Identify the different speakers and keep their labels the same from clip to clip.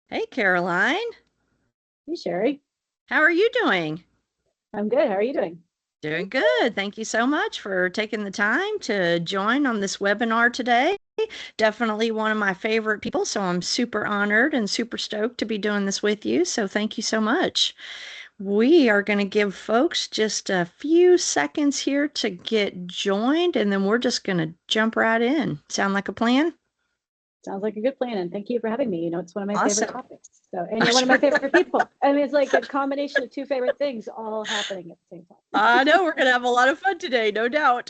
Speaker 1: Hey, Caroline.
Speaker 2: Hey, Sherry.
Speaker 1: How are you doing?
Speaker 2: I'm good. How are you doing?
Speaker 1: Doing good. Thank you so much for taking the time to join on this webinar today. Definitely one of my favorite people, so I'm super honored and super stoked to be doing this with you. So thank you so much. We are going to give folks just a few seconds here to get joined, and then we're just going to jump right in. Sound like a plan?
Speaker 2: Sounds like a good plan. And thank you for having me. It's one of my favorite
Speaker 1: Awesome.
Speaker 2: topics. So, and you're one of my
Speaker 1: Sure.
Speaker 2: favorite people. I mean, it's like a combination of two favorite things all happening at the same
Speaker 1: I
Speaker 2: time.
Speaker 1: know we're gonna have a lot of fun today, no doubt.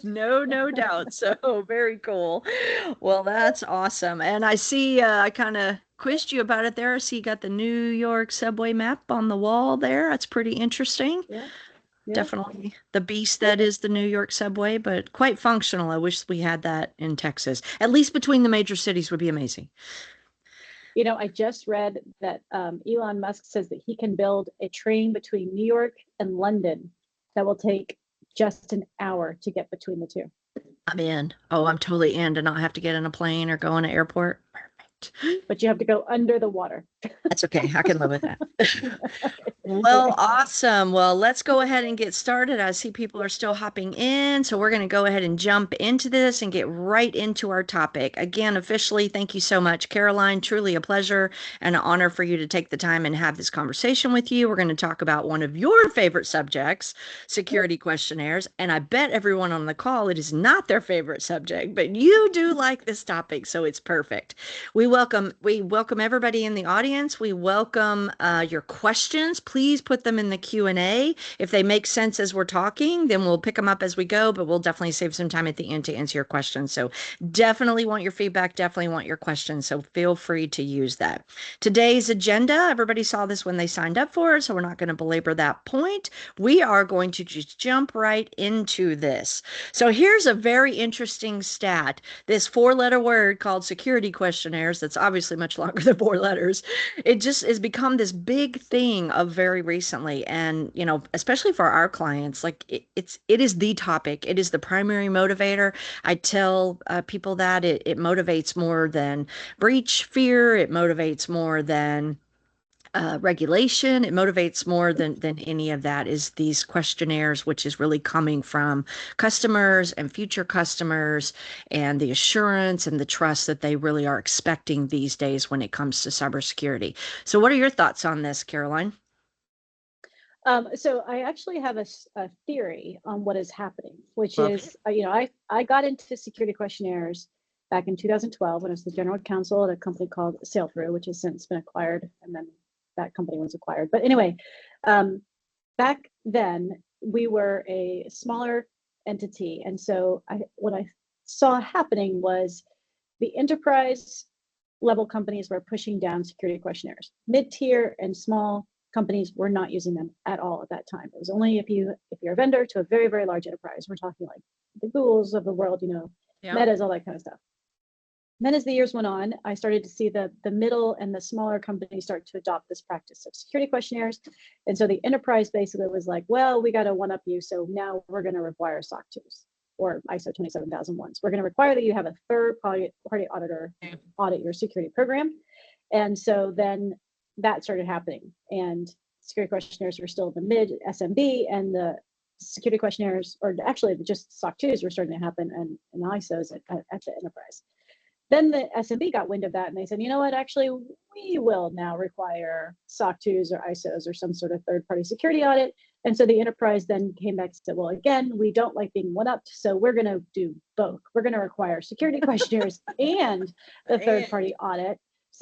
Speaker 1: No doubt. So very cool. Well, that's awesome. And I see I kind of quizzed you about it there. I see you got the New York subway map on the wall there. That's pretty interesting.
Speaker 2: Yeah. Yeah.
Speaker 1: Definitely the beast that is the New York subway, but quite functional. I wish we had that in Texas. At least between the major cities would be amazing.
Speaker 2: I just read that Elon Musk says that he can build a train between New York and London that will take just an hour to get between the two.
Speaker 1: I'm in. Oh, I'm totally in to not have to get in a plane or go in an airport. Perfect.
Speaker 2: But you have to go under the water.
Speaker 1: That's okay. I can live with that. Well,
Speaker 2: Okay.
Speaker 1: awesome. Well, let's go ahead and get started. I see people are still hopping in, so we're going to go ahead and jump into this and get right into our topic. Again, officially, thank you so much, Caroline. Truly a pleasure and an honor for you to take the time and have this conversation with you. We're going to talk about one of your favorite subjects, security questionnaires, and I bet everyone on the call it is not their favorite subject, but you do like this topic, so it's perfect. We welcome everybody in the audience. We welcome your questions. Please put them in the Q&A. If they make sense as we're talking, then we'll pick them up as we go, but we'll definitely save some time at the end to answer your questions. So definitely want your feedback, definitely want your questions. So feel free to use that. Today's agenda, everybody saw this when they signed up for it, so we're not going to belabor that point. We are going to just jump right into this. So here's a very interesting stat. This four-letter word called security questionnaires, that's obviously much longer than four letters, it just has become this big thing of very recently. And, especially for our clients, like it is the topic. It is the primary motivator. I tell people that it motivates more than breach fear. It motivates more than regulation. It motivates more than any of that is these questionnaires, which is really coming from customers and future customers and the assurance and the trust that they really are expecting these days when it comes to cybersecurity. So what are your thoughts on this, Caroline?
Speaker 2: So I actually have a theory on what is happening, which
Speaker 1: Love
Speaker 2: is, I got into security questionnaires back in 2012 when I was the general counsel at a company called Sailthrough, which has since been acquired, and then that company was acquired. But anyway, um, back then we were a smaller entity, and so what I saw happening was the enterprise level companies were pushing down security questionnaires. Mid-tier and small companies were not using them at all at that time. It was only if you're a vendor to a very, very large enterprise. We're talking like the Googles of the world,
Speaker 1: Yeah.
Speaker 2: Metas, all that kind of stuff. Then as the years went on, I started to see the middle and the smaller companies start to adopt this practice of security questionnaires. And so the enterprise basically was like, well, we got to one up you. So now we're going to require SOC 2s or ISO 27001s. We're going to require that you have a third party auditor audit your security program. And so then that started happening. And security questionnaires were still in the mid SMB, and the security questionnaires, or actually just SOC 2s, were starting to happen, and ISOs at the enterprise. Then the SMB got wind of that and they said, you know what, actually, we will now require SOC 2s or ISOs or some sort of third party security audit. And so the enterprise then came back and said, well, again, we don't like being one upped. So we're going to do both. We're going to require security questionnaires and the third party audit.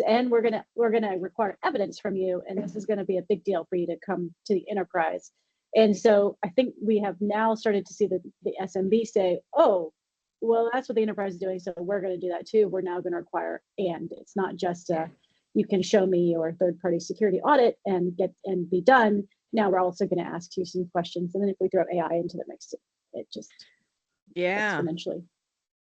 Speaker 2: And we're gonna require evidence from you, and this is going to be a big deal for you to come to the enterprise. And so I think we have now started to see the SMB say, oh, well, that's what the enterprise is doing, so we're going to do that too. We're now going to require, and it's not just you can show me your third party security audit and be done. Now we're also going to ask you some questions, and then if we throw AI into the mix, it just
Speaker 1: Yeah.
Speaker 2: exponentially.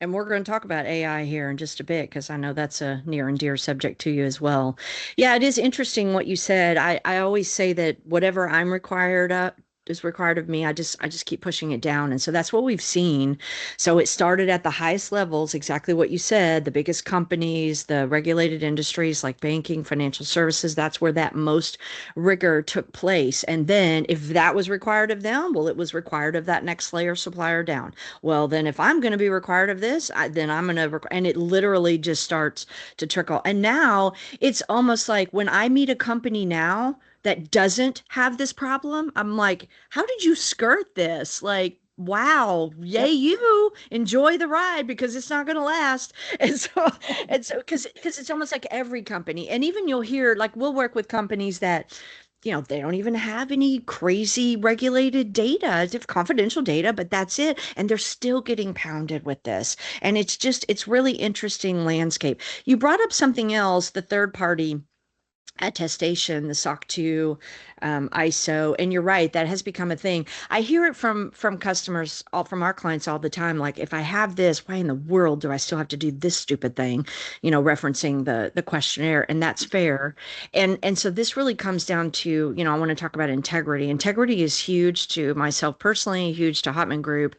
Speaker 1: And we're going to talk about AI here in just a bit because I know that's a near and dear subject to you as well. Yeah, it is interesting what you said. I always say that whatever I'm required of, is required of me, I just keep pushing it down. And so that's what we've seen. So it started at the highest levels, exactly what you said, the biggest companies, the regulated industries like banking, financial services, that's where that most rigor took place. And then if that was required of them, well, it was required of that next layer supplier down. Well, then if I'm going to be required of this, then I'm going to, and it literally just starts to trickle. And now it's almost like when I meet a company now that doesn't have this problem, I'm like, how did you skirt this? Like, wow, yay,
Speaker 2: Yep.
Speaker 1: you enjoy the ride because it's not going to last. And so, because it's almost like every company, and even you'll hear, like, we'll work with companies that, they don't even have any crazy regulated data. It's confidential data, but that's it. And they're still getting pounded with this. And it's really interesting landscape. You brought up something else, the third party attestation, the SOC 2, ISO, and you're right, that has become a thing. I hear it from customers, all from our clients all the time. Like, if I have this, why in the world do I still have to do this stupid thing? Referencing the questionnaire, and that's fair. And so this really comes down to, I want to talk about integrity. Integrity is huge to myself personally, huge to Hotman Group.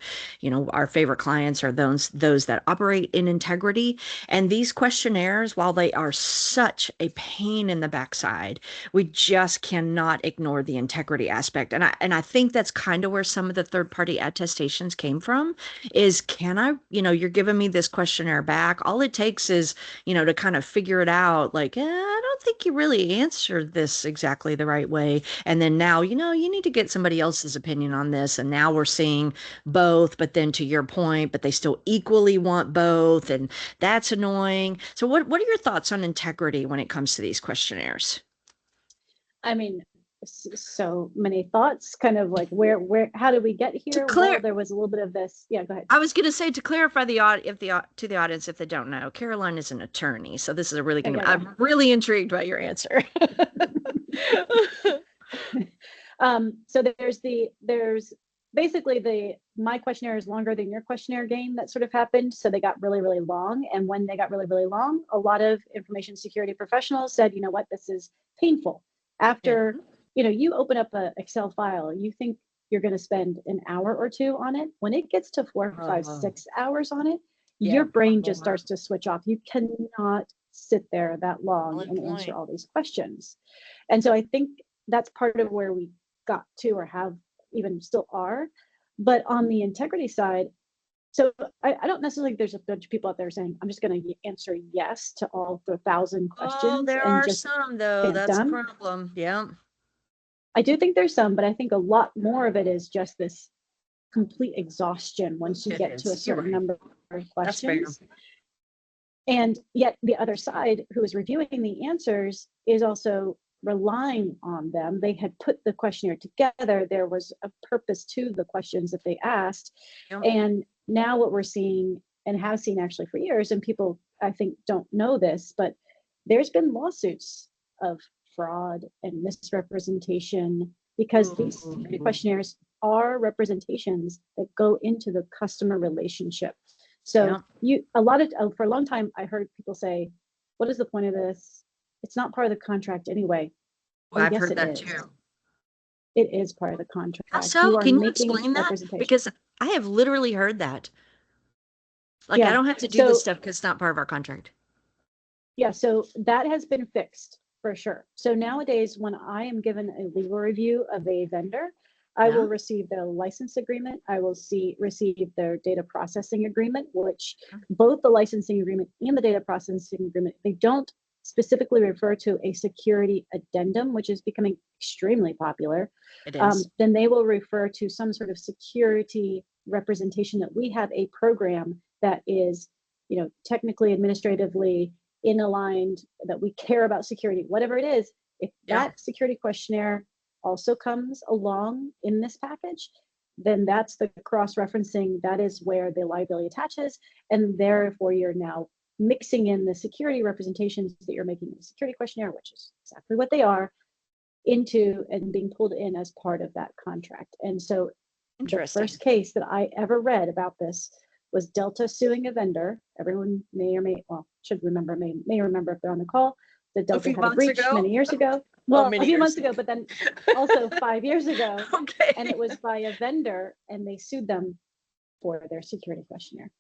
Speaker 1: Our favorite clients are those that operate in integrity. And these questionnaires, while they are such a pain in the backside, we just cannot ignore the integrity aspect. And I think that's kind of where some of the third party attestations came from is, can I, you're giving me this questionnaire back. All it takes is, to kind of figure it out, like, I don't think you really answered this exactly the right way. And then now, you need to get somebody else's opinion on this. And now we're seeing both, but then to your point, but they still equally want both. And that's annoying. So what are your thoughts on integrity when it comes to these questionnaires?
Speaker 2: I mean, so many thoughts, kind of like how did we get
Speaker 1: To
Speaker 2: here? Well,
Speaker 1: clear,
Speaker 2: there was a little bit of this. Yeah, go ahead.
Speaker 1: I was going to say, to clarify to the audience, if they don't know, Caroline is an attorney, so this is a really
Speaker 2: Yeah,
Speaker 1: going
Speaker 2: yeah,
Speaker 1: to.
Speaker 2: yeah.
Speaker 1: I'm really intrigued by your answer.
Speaker 2: So there's basically my questionnaire is longer than your questionnaire game that sort of happened. So they got really, really long. And when they got really, really long, a lot of information security professionals said, you know what, this is painful.
Speaker 1: Yeah.
Speaker 2: After, you open up an Excel file, you think you're going to spend an hour or two on it. When it gets to 4, 5,
Speaker 1: Oh,
Speaker 2: 6 hours on it, your
Speaker 1: yeah.
Speaker 2: brain just
Speaker 1: More.
Speaker 2: starts to switch off. You cannot sit there that long
Speaker 1: Valid
Speaker 2: and answer
Speaker 1: point.
Speaker 2: all these questions. And so I think that's part of where we got to, or have even still are. But on the integrity side, so I don't necessarily think there's a bunch of people out there saying, I'm just going to answer yes to all the 1,000
Speaker 1: Oh,
Speaker 2: questions
Speaker 1: there
Speaker 2: and
Speaker 1: are
Speaker 2: just
Speaker 1: some though.
Speaker 2: hit
Speaker 1: That's a
Speaker 2: done.
Speaker 1: problem. Yeah,
Speaker 2: I do think there's some, but I think a lot more of it is just this complete exhaustion once you
Speaker 1: it
Speaker 2: get to a
Speaker 1: is. You're
Speaker 2: certain
Speaker 1: right.
Speaker 2: number of
Speaker 1: That's fair.
Speaker 2: questions. And yet the other side, who is reviewing the answers, is also relying on them. They had put the questionnaire together. There was a purpose to the questions that they asked.
Speaker 1: Yep.
Speaker 2: And now what we're seeing, and have seen actually for years, and people I think don't know this, but there's been lawsuits of fraud and misrepresentation because these security
Speaker 1: Ooh.
Speaker 2: questionnaires are representations that go into the customer relationship. So
Speaker 1: Yep.
Speaker 2: a lot of for a long time I heard people say, what is the point of this? It's not part of the contract anyway.
Speaker 1: Well,
Speaker 2: Oh
Speaker 1: I've
Speaker 2: yes,
Speaker 1: heard
Speaker 2: it
Speaker 1: that
Speaker 2: is.
Speaker 1: too.
Speaker 2: It is part of the
Speaker 1: How
Speaker 2: contract.
Speaker 1: so?
Speaker 2: You are
Speaker 1: Can you
Speaker 2: making
Speaker 1: explain that?
Speaker 2: representation.
Speaker 1: Because I have literally heard that. Like, I
Speaker 2: Yeah.
Speaker 1: don't have to do this
Speaker 2: So
Speaker 1: stuff because it's not part of our contract.
Speaker 2: yeah, so that has been fixed for sure. So nowadays, when I am given a legal review of a vendor, I
Speaker 1: Yeah.
Speaker 2: will receive their license agreement. I will receive their data processing agreement, which both the licensing agreement and the data processing agreement, they don't specifically refer to a security addendum, which is becoming extremely popular.
Speaker 1: It is.
Speaker 2: Then they will refer to some sort of security representation that we have a program that is, technically, administratively in aligned, that we care about security, whatever it is. If
Speaker 1: Yeah.
Speaker 2: that security questionnaire also comes along in this package, then that's the cross-referencing. That is where the liability attaches. And therefore, you're now mixing in the security representations that you're making in the security questionnaire, which is exactly what they are, into and being pulled in as part of that contract. And so the
Speaker 1: Interesting.
Speaker 2: first case that I ever read about this was Delta suing a vendor. Everyone may or may, well, should remember, may remember if they're on the call, that
Speaker 1: A
Speaker 2: Delta
Speaker 1: few
Speaker 2: had a
Speaker 1: months
Speaker 2: breach
Speaker 1: ago.
Speaker 2: many years ago.
Speaker 1: Well,
Speaker 2: Well, a
Speaker 1: many
Speaker 2: few
Speaker 1: years
Speaker 2: months ago,
Speaker 1: ago.
Speaker 2: but then also 5 years ago, and it
Speaker 1: Okay.
Speaker 2: was by a vendor, and they sued them for their security questionnaire.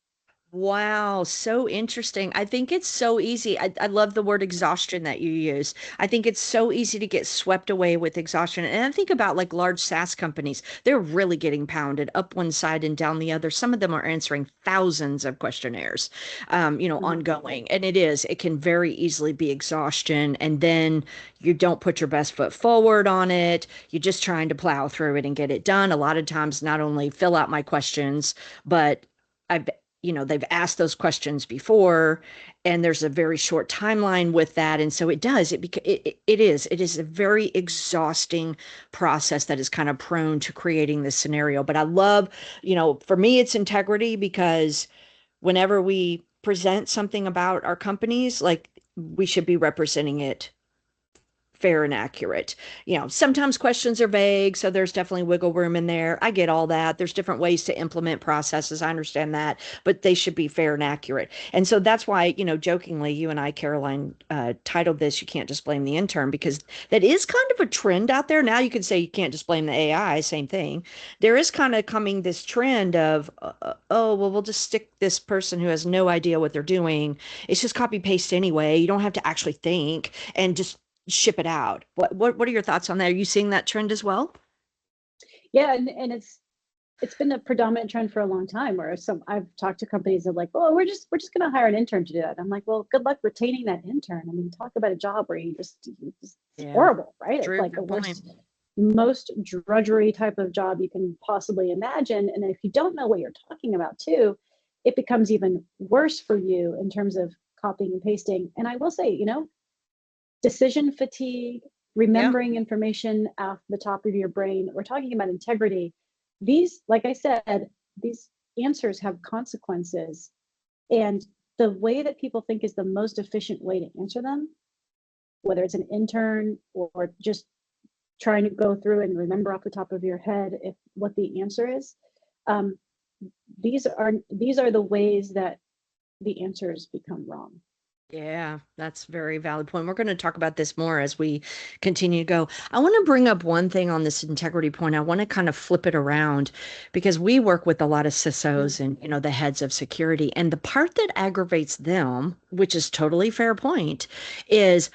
Speaker 1: Wow, so interesting. I think it's so easy. I love the word exhaustion that you use. I think it's so easy to get swept away with exhaustion. And I think about like large SaaS companies, they're really getting pounded up one side and down the other. Some of them are answering thousands of questionnaires,
Speaker 2: Mhm.
Speaker 1: ongoing. And it can very easily be exhaustion. And then you don't put your best foot forward on it. You're just trying to plow through it and get it done. A lot of times, not only fill out my questions, but I've they've asked those questions before, and there's a very short timeline with that. And so it is a very exhausting process that is kind of prone to creating this scenario. But I love, for me, it's integrity because whenever we present something about our companies, like we should be representing it fair and accurate. Sometimes questions are vague, so there's definitely wiggle room in there. I get all that. There's different ways to implement processes. I understand that, but they should be fair and accurate. And so that's why, jokingly, you and I, Caroline, titled this "You Can't Just Blame the Intern," because that is kind of a trend out there. Now you can say you can't just blame the AI, same thing. There is kind of coming this trend of, oh, well, we'll just stick this person who has no idea what they're doing. It's just copy paste anyway. You don't have to actually think and just ship it out. What are your thoughts on that? Are you seeing that trend as well?
Speaker 2: Yeah, and it's been a predominant trend for a long time where some I've talked to companies that are like, oh, we're just going to hire an intern to do that. I'm like, well, good luck retaining that intern. I mean, talk about a job where it's
Speaker 1: Yeah,
Speaker 2: horrible, right? It's
Speaker 1: true.
Speaker 2: like the
Speaker 1: Good point.
Speaker 2: worst, most drudgery type of job you can possibly imagine. And if you don't know what you're talking about too, it becomes even worse for you in terms of copying and pasting. And I will say, decision fatigue,
Speaker 1: Yeah.
Speaker 2: remembering information off the top of your brain. We're talking about integrity. These, like I said, these answers have consequences. And the way that people think is the most efficient way to answer them, whether it's an intern or just trying to go through and remember off the top of your head if what the answer is, um, these are the ways that the answers become wrong.
Speaker 1: Yeah, that's a very valid point. We're going to talk about this more as we continue to go. I want to bring up one thing on this integrity point. I want to kind of flip it around because we work with a lot of
Speaker 2: Mhm.
Speaker 1: CISOs and, the heads of security. And the part that aggravates them, which is totally fair point, is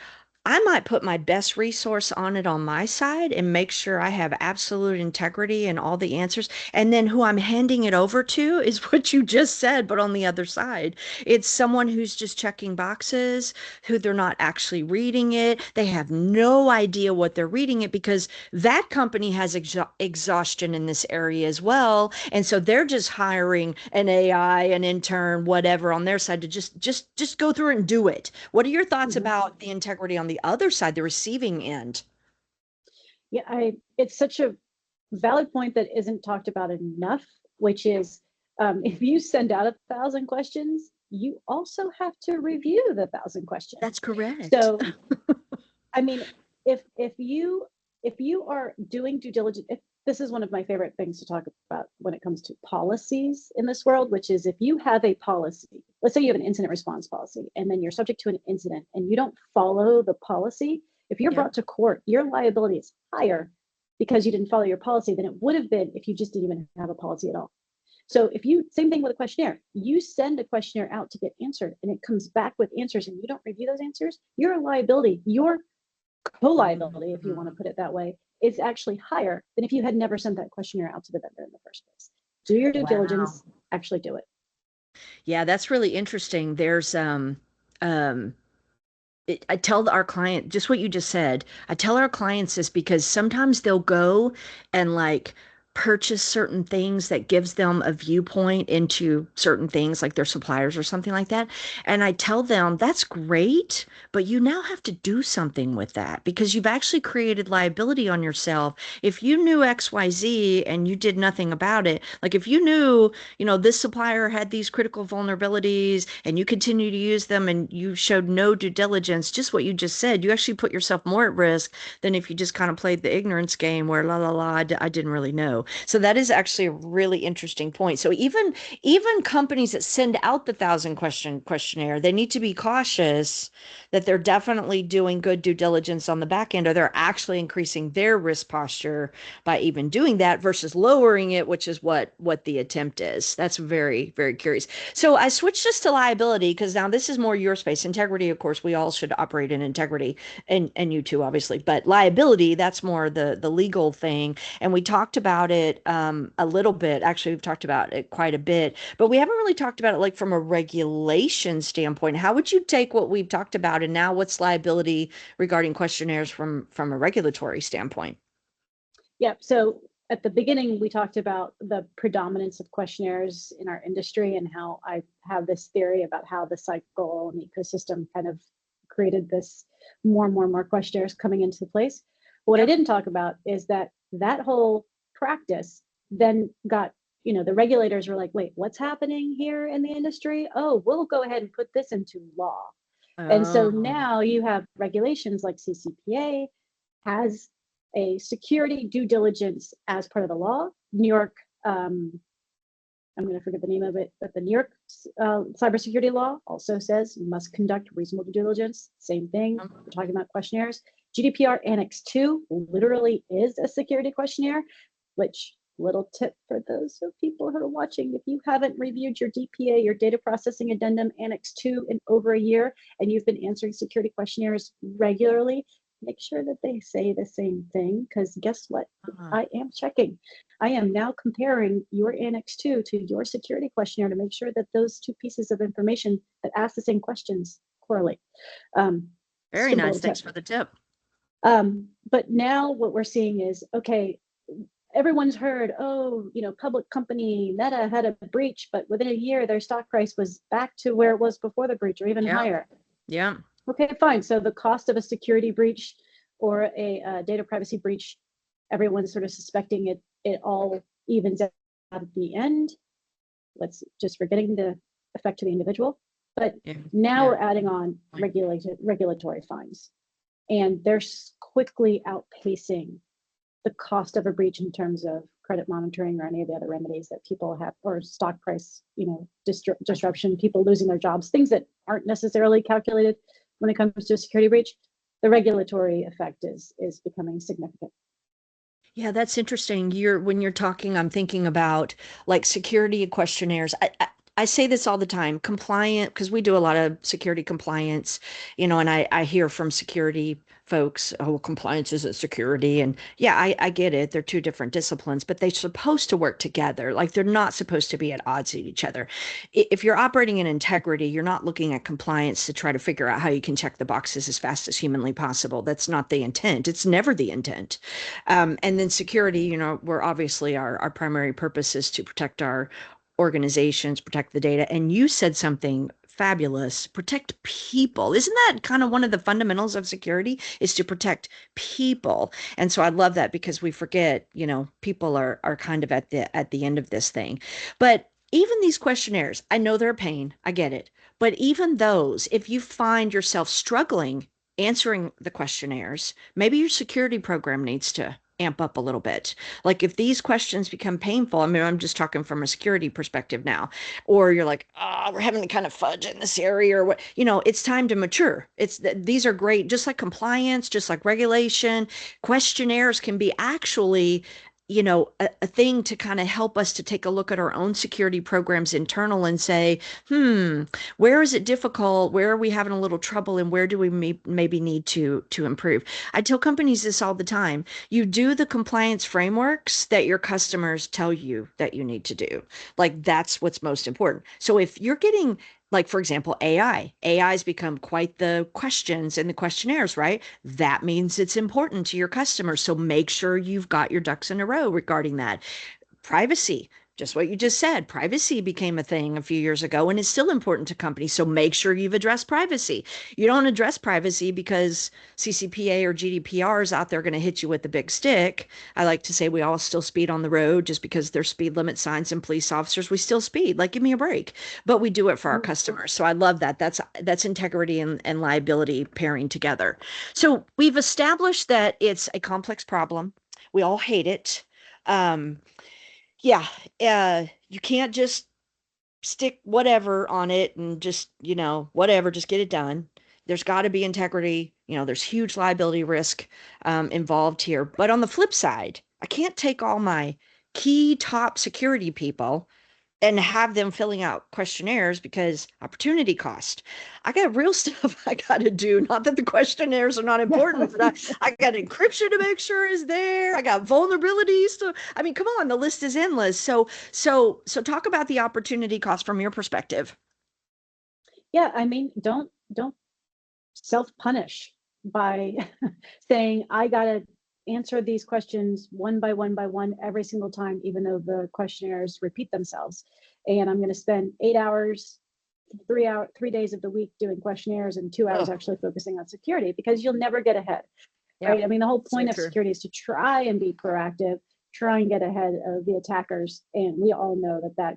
Speaker 1: I might put my best resource on it on my side and make sure I have absolute integrity and all the answers. And then who I'm handing it over to is what you just said, but on the other side. It's someone who's just checking boxes, who they're not actually reading it. They have no idea what they're reading it because that company has exhaustion in this area as well. And so they're just hiring an AI, an intern, whatever on their side to just go through and do it. What are your thoughts
Speaker 2: Mhm.
Speaker 1: about the integrity on the other side, the receiving end?
Speaker 2: Yeah, it's such a valid point that isn't talked about enough, which is if you send out 1,000 questions, you also have to review the 1,000 questions.
Speaker 1: That's correct.
Speaker 2: So, I mean, if you are doing due diligence, this is one of my favorite things to talk about when it comes to policies in this world, which is if you have a policy, let's say you have an incident response policy, and then you're subject to an incident and you don't follow the policy, if you're
Speaker 1: Yeah.
Speaker 2: brought to court, your liability is higher because you didn't follow your policy than it would have been if you just didn't even have a policy at all. So if you, same thing with a questionnaire, you send a questionnaire out to get answered and it comes back with answers and you don't review those answers, your liability, your co-liability, if you want to
Speaker 1: Mhm.
Speaker 2: put it that way, is actually higher than if you had never sent that questionnaire out to the vendor in the first place. Do your due
Speaker 1: Wow.
Speaker 2: diligence, actually do it.
Speaker 1: Yeah, that's really interesting. Um, I tell our client just what you just said. I tell our clients this because sometimes they'll go and like purchase certain things that gives them a viewpoint into certain things like their suppliers or something like that. And I tell them that's great, but you now have to do something with that because you've actually created liability on yourself. If you knew XYZ and you did nothing about it, like if you knew this supplier had these critical vulnerabilities and you continue to use them and you showed no due diligence, just what you just said, you actually put yourself more at risk than if you just kind of played the ignorance game where la la la, I didn't really know. So that is actually a really interesting point. So even companies that send out the 1,000 question questionnaire, they need to be cautious that they're definitely doing good due diligence on the back end, or they're actually increasing their risk posture by even doing that versus lowering it, which is what the attempt is. That's very, very curious. So I switched this to liability because now this is more your space. Integrity, of course, we all should operate in integrity, and you too, obviously. But liability, that's more the legal thing. And we talked about it a little bit. Actually, we've talked about it quite a bit, but we haven't really talked about it like from a regulation standpoint. How would you take what we've talked about and now what's liability regarding questionnaires from a regulatory standpoint?
Speaker 2: Yeah. So at the beginning, we talked about the predominance of questionnaires in our industry and how I have this theory about how the cycle and ecosystem kind of created this more and more and more questionnaires coming into place. What I
Speaker 1: Yep.
Speaker 2: didn't talk about is that that whole practice then got, the regulators were like, wait, what's happening here in the industry? Oh, we'll go ahead and put this into law. And so
Speaker 1: Oh,
Speaker 2: now you have regulations like CCPA has a security due diligence as part of the law. New York, I'm going to forget the name of it, but the New York cybersecurity law also says you must conduct reasonable due diligence. Same thing. We're talking about questionnaires. GDPR Annex 2 literally is a security questionnaire, which little tip for those of people who are watching, if you haven't reviewed your DPA, your data processing addendum Annex 2 in over a year, and you've been answering security questionnaires regularly, make sure that they say the same thing, because guess what?
Speaker 1: uh,
Speaker 2: I am checking. I am now comparing your Annex 2 to your security questionnaire to make sure that those two pieces of information that ask the same questions correlate.
Speaker 1: very
Speaker 2: Simple
Speaker 1: nice.
Speaker 2: little tip.
Speaker 1: Thanks for the tip.
Speaker 2: But now what we're seeing is, okay, everyone's heard, oh, public company Meta had a breach, but within a year, their stock price was back to where it was before the breach or even
Speaker 1: Yeah.
Speaker 2: higher.
Speaker 1: Yeah.
Speaker 2: Okay, fine. So the cost of a security breach or a data privacy breach, everyone's sort of suspecting it all evens out at the end. Let's just forgetting the effect to the individual. But
Speaker 1: Yeah.
Speaker 2: now
Speaker 1: Yeah.
Speaker 2: we're adding on regulatory fines, and they're quickly outpacing the cost of a breach in terms of credit monitoring or any of the other remedies that people have, or stock price, disruption, people losing their jobs, things that aren't necessarily calculated when it comes to a security breach. The regulatory effect is becoming significant.
Speaker 1: Yeah, that's interesting. When you're talking, I'm thinking about like security questionnaires. I say this all the time, compliant, because we do a lot of security compliance, and I hear from security folks, oh, compliance isn't security. And yeah, I get it. They're two different disciplines, but they're supposed to work together. Like they're not supposed to be at odds with each other. If you're operating in integrity, you're not looking at compliance to try to figure out how you can check the boxes as fast as humanly possible. That's not the intent. It's never the intent. And then security, we're obviously our primary purpose is to protect our organizations, protect the data. And you said something fabulous, protect people. Isn't that kind of one of the fundamentals of security is to protect people? And so I love that because we forget, people are kind of at the end of this thing. But even these questionnaires, I know they're a pain. I get it. But even those, if you find yourself struggling answering the questionnaires, maybe your security program needs to amp up a little bit. Like if these questions become painful, I mean, I'm just talking from a security perspective now, or you're like, oh, we're having to kind of fudge in this area, or what, it's time to mature. These are great, just like compliance, just like regulation. Questionnaires can be actually a thing to kind of help us to take a look at our own security programs internal and say, where is it difficult? Where are we having a little trouble? And where do we maybe need to improve? I tell companies this all the time. You do the compliance frameworks that your customers tell you that you need to do. Like that's what's most important. So if you're getting like, for example, AI's become quite the questions and the questionnaires, right? That means it's important to your customers. So make sure you've got your ducks in a row regarding that. Privacy, just what you just said. Privacy became a thing a few years ago and is still important to companies. So make sure you've addressed privacy. You don't address privacy because CCPA or GDPR is out there going to hit you with the big stick. I like to say we all still speed on the road just because there's speed limit signs and police officers. We still speed. Like, give me a break. But we do it for our customers. So I love that. That's integrity and liability pairing together. So we've established that it's a complex problem. We all hate it. Um, yeah, you can't just stick whatever on it and just, whatever, just get it done. There's got to be integrity. There's huge liability risk involved here. But on the flip side, I can't take all my key top security people and have them filling out questionnaires because opportunity cost. I got real stuff I got to do. Not that the questionnaires are not
Speaker 2: Yeah.
Speaker 1: important, but I got encryption to make sure is there. I got vulnerabilities to, I mean, come on, the list is endless. So talk about the opportunity cost from your perspective.
Speaker 2: Yeah, I mean, don't self-punish by saying I gotta answer these questions one by one by one every single time, even though the questionnaires repeat themselves. And I'm gonna spend 8 hours, 3 days of the week doing questionnaires and 2 hours
Speaker 1: Oh,
Speaker 2: actually focusing on security because you'll never get ahead, right?
Speaker 1: yep.
Speaker 2: I mean, the whole
Speaker 1: So
Speaker 2: point of
Speaker 1: true.
Speaker 2: security is to try and be proactive, try and get ahead of the attackers. And we all know that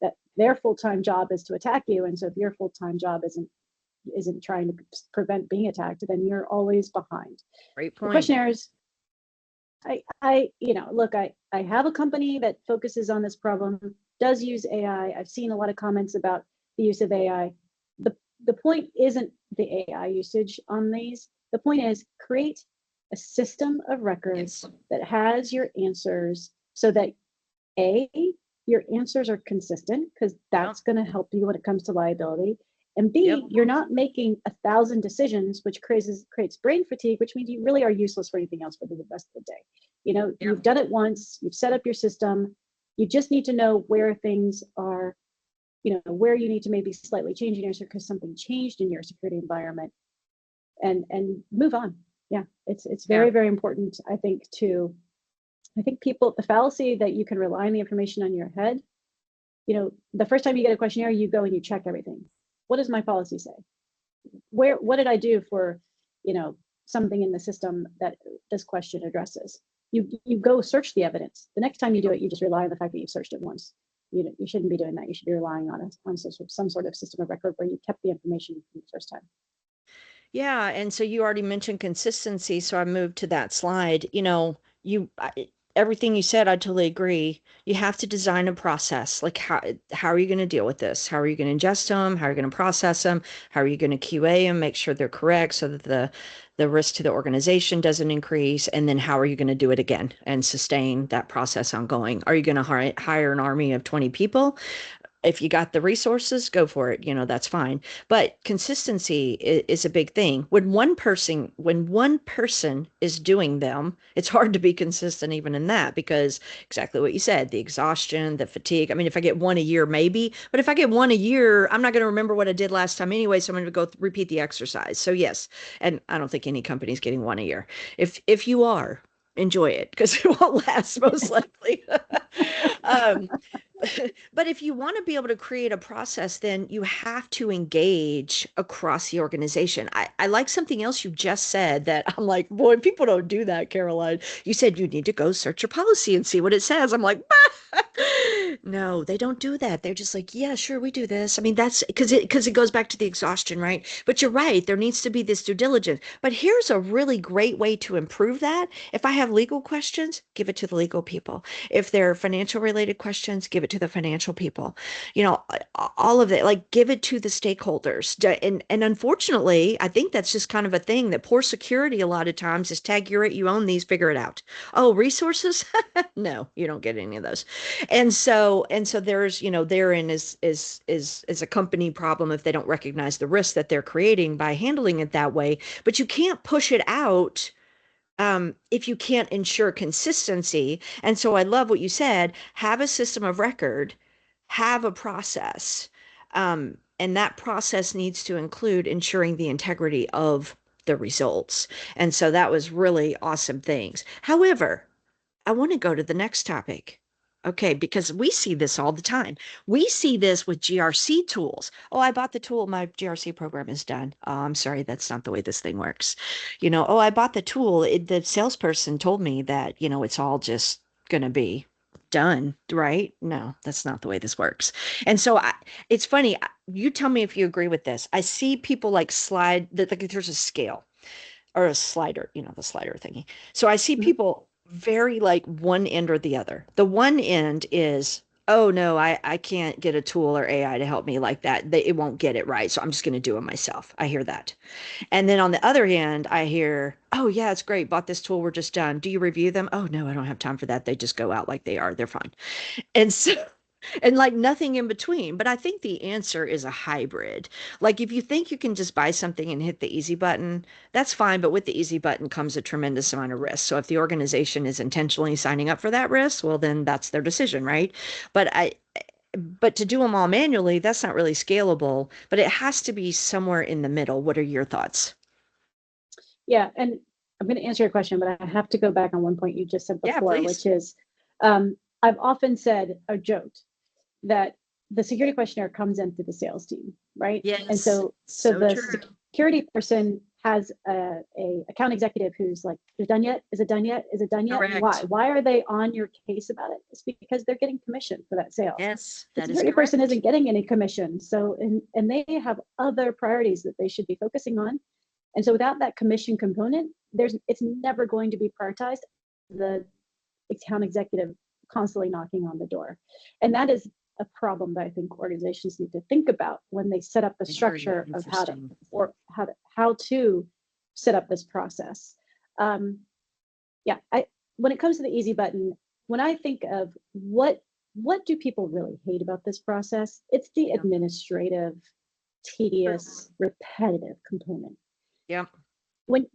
Speaker 2: that their full-time job is to attack you. And so if your full-time job isn't trying to prevent being attacked, then you're always behind.
Speaker 1: Great
Speaker 2: The
Speaker 1: point.
Speaker 2: questionnaires, look, I have a company that focuses on this problem, does use AI. I've seen a lot of comments about the use of AI. The, the point isn't the AI usage on these. The point is create a system of record
Speaker 1: Yes.
Speaker 2: that has your answers so that A, your answers are consistent because
Speaker 1: Yep.
Speaker 2: that's going to help you when it comes to liability. And
Speaker 1: Yep.
Speaker 2: B, you're not making 1,000 decisions, which creates brain fatigue, which means you really are useless for anything else for the rest of the day. You've
Speaker 1: Yep.
Speaker 2: done it once, you've set up your system. You just need to know where things are, where you need to maybe slightly change in your because something changed in your security environment and move on. Yeah, it's
Speaker 1: Yeah.
Speaker 2: very, very important, I think people, the fallacy that you can rely on the information on your head, the first time you get a questionnaire, you go and you check everything. What does my policy say? What did I do for, you know, something in the system that this question addresses? You go search the evidence. The next time you do it, you just rely on the fact that you've searched it once. You shouldn't be doing that. You should be relying on some sort of system of record where you kept the information from the first time.
Speaker 1: Yeah, and so you already mentioned consistency, so I moved to that slide. Everything you said, I totally agree. You have to design a process. Like how are you going to deal with this? How are you going to ingest them? How are you going to process them? How are you going to QA them, make sure they're correct so that the risk to the organization doesn't increase? And then how are you going to do it again and sustain that process ongoing? Are you going to hire an army of 20 people? If you got the resources, go for it. That's fine. But consistency is a big thing. When one person is doing them, it's hard to be consistent even in that because exactly what you said, the exhaustion, the fatigue. I mean, if I get one a year, maybe, but if I get one a year, I'm not going to remember what I did last time anyway. So I'm going to go repeat the exercise. So yes, and I don't think any company's getting one a year. If you are, enjoy it because it won't last most likely. um, but if you want to be able to create a process, then you have to engage across the organization. I like something else you just said that I'm like, boy, people don't do that, Caroline. You said you need to go search your policy and see what it says. I'm like, no, they don't do that. They're just like, yeah, sure, we do this. I mean, that's because it goes back to the exhaustion, right? But you're right. There needs to be this due diligence. But here's a really great way to improve that. If I have legal questions, give it to the legal people. If they're financial related questions, give it to the financial people. All of it, like give it to the stakeholders. And unfortunately, I think that's just kind of a thing that poor security a lot of times is tag you're it, you own these, figure it out. Oh, resources? No, you don't get any of those. And so there's, therein is a company problem if they don't recognize the risk that they're creating by handling it that way. But you can't push it out if you can't ensure consistency. And so I love what you said, have a system of record, have a process. And that process needs to include ensuring the integrity of the results. And so that was really awesome things. However, I want to go to the next topic. Okay, because we see this all the time. We see this with GRC tools. Oh, I bought the tool. My GRC program is done. Oh, I'm sorry. That's not the way this thing works. Oh, I bought the tool. The salesperson told me that, it's all just going to be done, right? No, that's not the way this works. And so it's funny. You tell me if you agree with this. I see people like slide that like there's a scale or a slider, the slider thingy. So I see
Speaker 2: Mhm.
Speaker 1: people very like one end or the other. The one end is, oh no, I can't get a tool or AI to help me like that. It won't get it right. So I'm just going to do it myself. I hear that. And then on the other hand, I hear, oh yeah, it's great. Bought this tool. We're just done. Do you review them? Oh no, I don't have time for that. They just go out like they are. They're fine. And so, and like nothing in between. But I think the answer is a hybrid. Like if you think you can just buy something and hit the easy button, that's fine. But with the easy button comes a tremendous amount of risk. So if the organization is intentionally signing up for that risk, well, then that's their decision, right? But but to do them all manually, that's not really scalable, but it has to be somewhere in the middle. What are your thoughts?
Speaker 2: Yeah, and I'm going to answer your question, but I have to go back on one point you just said
Speaker 1: Yeah,
Speaker 2: before,
Speaker 1: please.
Speaker 2: which is I've often said or joked that the security questionnaire comes in through the sales team, right? And
Speaker 1: Yes,
Speaker 2: so
Speaker 1: so
Speaker 2: the
Speaker 1: true.
Speaker 2: security person has a account executive who's like, "Is it done yet? Is it done yet? Is it done yet? Why?
Speaker 1: Correct.
Speaker 2: Why are they on your case about it? It's because they're getting commission for that sale.
Speaker 1: Yes,
Speaker 2: The
Speaker 1: that is
Speaker 2: security person
Speaker 1: correct.
Speaker 2: isn't getting any commission, so and they have other priorities that they should be focusing on. And so without that commission component, it's never going to be prioritized. The account executive constantly knocking on the door. And that is a problem that I think organizations need to think about when they set up the
Speaker 1: Very
Speaker 2: structure of
Speaker 1: interesting.
Speaker 2: how to set up this process. Um, yeah, when it comes to the easy button, when I think of what do people really hate about this process, it's the
Speaker 1: Yeah.
Speaker 2: administrative,
Speaker 1: True.
Speaker 2: tedious, repetitive component.
Speaker 1: Yeah.
Speaker 2: When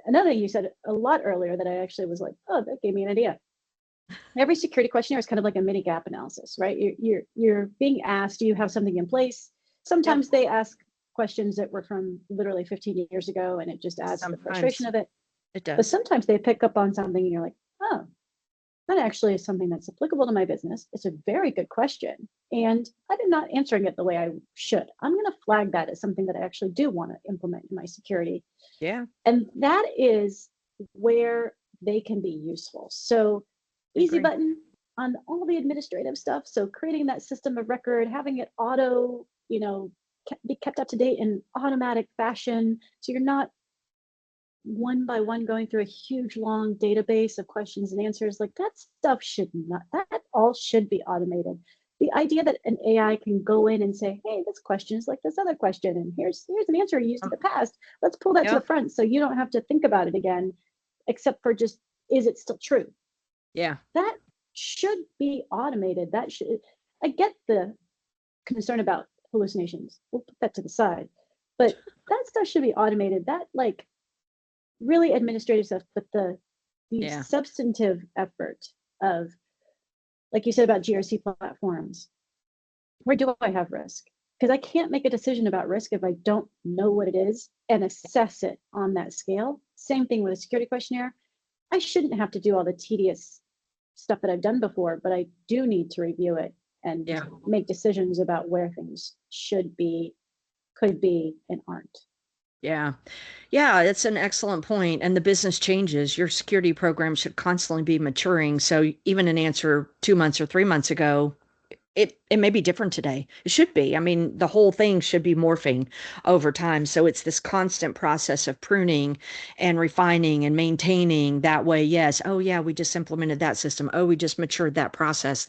Speaker 2: another thing you said a lot earlier that I actually was like, oh, that gave me an idea. Every security questionnaire is kind of like a mini gap analysis, right? You're being asked, do you have something in place?
Speaker 1: Yep.
Speaker 2: Sometimes they ask questions that were from literally 15 years ago, and it just adds to the frustration
Speaker 1: Sometimes
Speaker 2: of it.
Speaker 1: it
Speaker 2: But
Speaker 1: does.
Speaker 2: sometimes they pick up on something, and you're like, oh, that actually is something that's applicable to my business. It's a very good question. And I did not answering it the way I should. I'm going to flag that as something that I actually do want to implement in my security.
Speaker 1: Yeah,
Speaker 2: And that is where they can be useful. So
Speaker 1: I
Speaker 2: easy
Speaker 1: agree.
Speaker 2: button on all the administrative stuff. So creating that system of record, having it auto, be kept up to date in automatic fashion. So you're not one by one going through a huge long database of questions and answers. Like that stuff should not, that all should be automated. The idea that an AI can go in and say, hey, this question is like this other question, and here's an answer you used in
Speaker 1: Oh,
Speaker 2: the past. Let's pull that to the
Speaker 1: yep.
Speaker 2: front so you don't have to think about it again, except for just, is it still true?
Speaker 1: Yeah.
Speaker 2: That should be automated. That should, I get the concern about hallucinations. We'll put that to the side. But that stuff should be automated. That like really administrative stuff, but the
Speaker 1: Yeah.
Speaker 2: substantive effort of, like you said about GRC platforms, where do I have risk? Because I can't make a decision about risk if I don't know what it is and assess it on that scale. Same thing with a security questionnaire. I shouldn't have to do all the tedious stuff that I've done before, but I do need to review it and
Speaker 1: Yeah.
Speaker 2: make decisions about where things should be, could be, and aren't.
Speaker 1: Yeah. Yeah, it's an excellent point. And the business changes. Your security program should constantly be maturing. So even an answer 2 months or 3 months ago, it may be different today. It should be. I mean, the whole thing should be morphing over time. So it's this constant process of pruning and refining and maintaining that way. Yes. Oh yeah, we just implemented that system. Oh, we just matured that process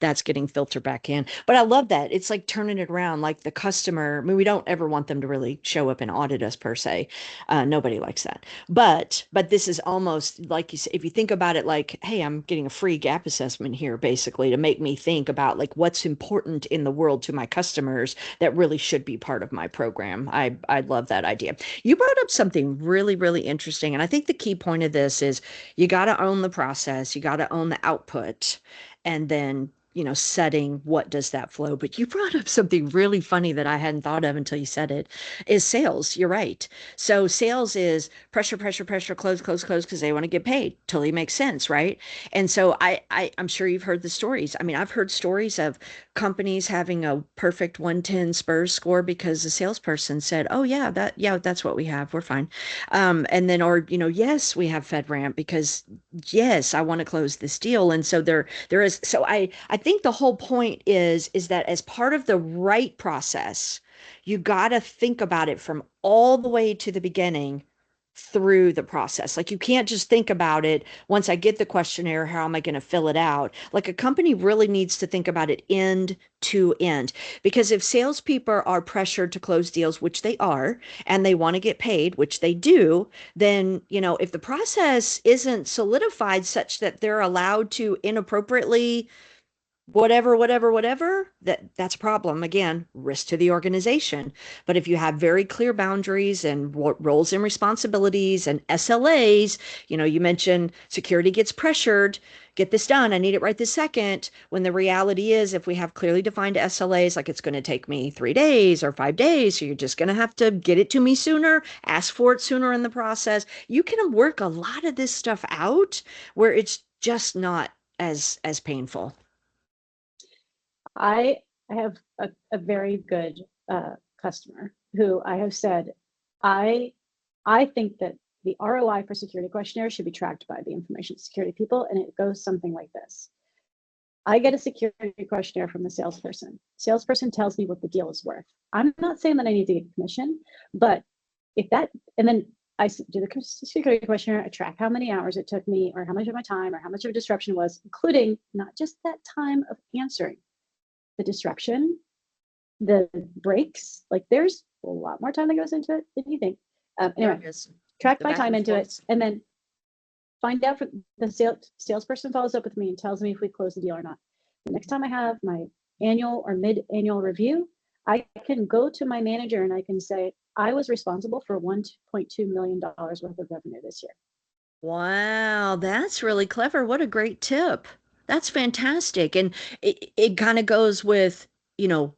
Speaker 1: that's getting filtered back in. But I love that. It's like turning it around like the customer. I mean, we don't ever want them to really show up and audit us per se. Nobody likes that. But this is almost like you say, if you think about it like, hey, I'm getting a free gap assessment here basically to make me think about like what's important in the world to my customers that really should be part of my program. I love that idea. You brought up something really, really interesting. And I think the key point of this is you got to own the process, you got to own the output, and then setting what does that flow. But you brought up something really funny that I hadn't thought of until you said it, is sales. You're right. So sales is pressure, pressure, pressure, close, close, close, because they want to get paid. Totally makes sense, right? And so I'm sure you've heard the stories. I mean, I've heard stories of companies having a perfect 110 Spurs score because the salesperson said, "Oh yeah, that's what we have. We're fine." And then, or yes, we have FedRAMP because yes, I want to close this deal. And so there is. So I think the whole point is that as part of the right process, you got to think about it from all the way to the beginning through the process. Like you can't just think about it once I get the questionnaire, how am I going to fill it out? Like a company really needs to think about it end to end. Because if salespeople are pressured to close deals, which they are, and they want to get paid, which they do, then, if the process isn't solidified such that they're allowed to inappropriately whatever, that's a problem. Again, risk to the organization. But if you have very clear boundaries and roles and responsibilities and SLAs, you mentioned security gets pressured, get this done, I need it right this second, when the reality is, if we have clearly defined SLAs, like it's going to take me 3 days or 5 days, so you're just going to have to get it to me sooner, ask for it sooner in the process, you can work a lot of this stuff out where it's just not as painful.
Speaker 2: I have a very good customer who I have said, I I think that the ROI for security questionnaires should be tracked by the information security people, and it goes something like this. I get a security questionnaire from the salesperson. Salesperson tells me what the deal is worth. I'm not saying that I need to get commission, but if that, and then I do the security questionnaire, I track how many hours it took me, or how much of my time, or how much of a disruption was, including not just that time of answering, the disruption, the breaks. Like there's a lot more time that goes into it than you think.
Speaker 1: There
Speaker 2: Anyway,
Speaker 1: is
Speaker 2: track
Speaker 1: the
Speaker 2: my
Speaker 1: back
Speaker 2: time
Speaker 1: and
Speaker 2: into it,
Speaker 1: forth.
Speaker 2: and then find out from the salesperson follows up with me and tells me if we close the deal or not. The next time I have my annual or mid-annual review, I can go to my manager and I can say, I was responsible for $1.2 million worth of revenue this year.
Speaker 1: Wow, that's really clever. What a great tip. That's fantastic. And it kind of goes with, you know,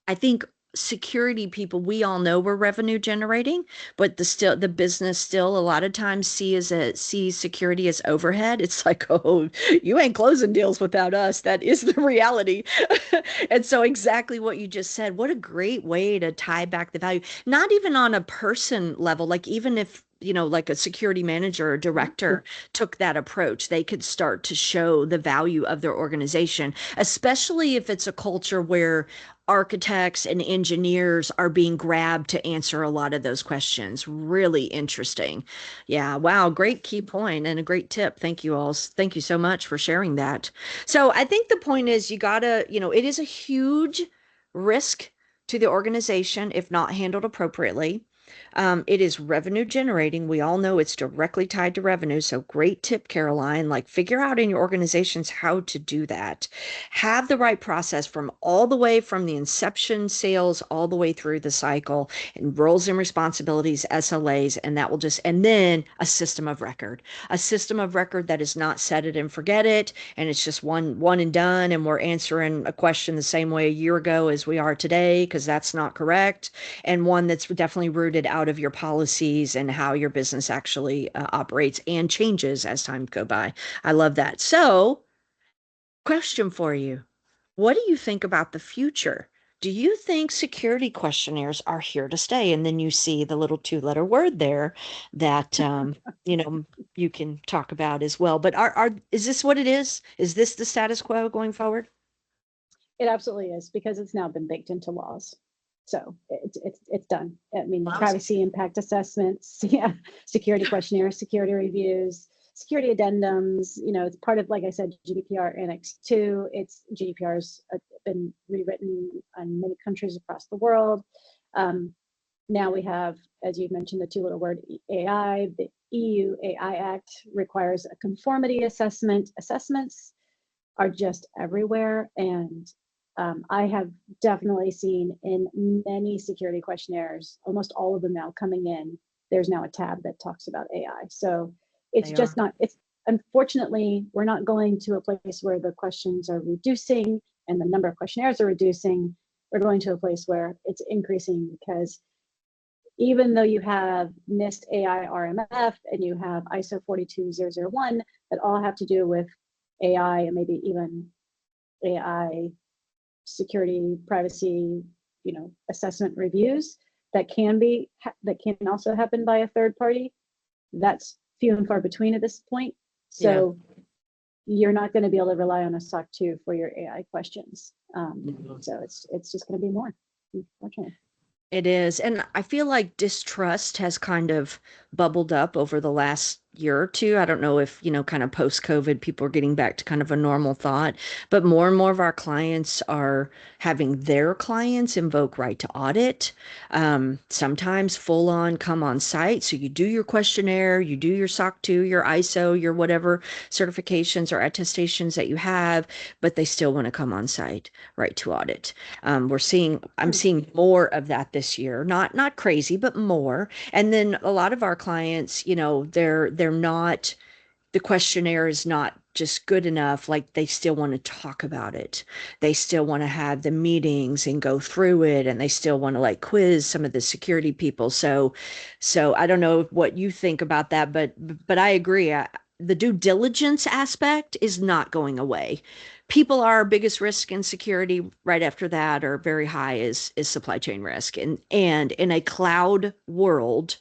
Speaker 1: I think security people, we all know we're revenue generating, but the business still a lot of times sees security as overhead. It's like, oh, you ain't closing deals without us. That is the reality. And so exactly what you just said, what a great way to tie back the value. Not even on a person level, like even if like a security manager or director took that approach, they could start to show the value of their organization, especially if it's a culture where architects and engineers are being grabbed to answer a lot of those questions. Really interesting. Yeah. Wow. Great key point and a great tip. Thank you all. Thank you so much for sharing that. So I think the point is you gotta, it is a huge risk to the organization if not handled appropriately. It is revenue generating. We all know it's directly tied to revenue. So great tip, Caroline. Like figure out in your organizations how to do that. Have the right process from all the way from the inception sales all the way through the cycle and roles and responsibilities, SLAs, and that will just, and then a system of record that is not set it and forget it. And it's just one and done. And we're answering a question the same way a year ago as we are today, because that's not correct. And one that's definitely rooted out of your policies and how your business actually operates and changes as time go by. I love that. So, question for you. What do you think about the future? Do you think security questionnaires are here to stay? And then you see the little two-letter word there that you know you can talk about as well. But is this what it is? Is this the status quo going forward?
Speaker 2: It absolutely is, because it's now been baked into laws. So it's done. I mean,
Speaker 1: Lousy.
Speaker 2: privacy impact assessments, yeah, security questionnaires, security reviews, security addendums. It's part of, like I said, GDPR Annex 2. It's GDPR's been rewritten in many countries across the world. Now we have, as you mentioned, the two little word AI. The EU AI Act requires a conformity assessment. Assessments are just everywhere. And I have definitely seen in many security questionnaires, almost all of them now coming in, there's now a tab that talks about AI. So it's
Speaker 1: They
Speaker 2: just
Speaker 1: are.
Speaker 2: not, it's unfortunately, we're not going to a place where the questions are reducing and the number of questionnaires are reducing. We're going to a place where it's increasing, because even though you have NIST AI RMF and you have ISO 42001 that all have to do with AI and maybe even AI security, privacy, assessment reviews that can also happen by a third party. That's few and far between at this point.
Speaker 1: Yeah.
Speaker 2: So you're not going to be able to rely on a SOC 2 for your AI questions.
Speaker 1: Mhm.
Speaker 2: So it's just going to be more, unfortunately.
Speaker 1: It is. And I feel like distrust has kind of bubbled up over the last year or two. I don't know if, kind of post-COVID, people are getting back to kind of a normal thought, but more and more of our clients are having their clients invoke right to audit. Sometimes full on come on site. So you do your questionnaire, you do your SOC 2, your ISO, your whatever certifications or attestations that you have, but they still want to come on site, right to audit. I'm
Speaker 2: Hmm.
Speaker 1: seeing more of that this year. Not crazy, but more. And then a lot of our clients, they're not, the questionnaire is not just good enough. Like they still want to talk about it. They still want to have the meetings and go through it, and they still want to like quiz some of the security people. So I don't know what you think about that, but I agree. The due diligence aspect is not going away. People are our biggest risk in security. Right after that, or very high, is supply chain risk. And in a cloud world,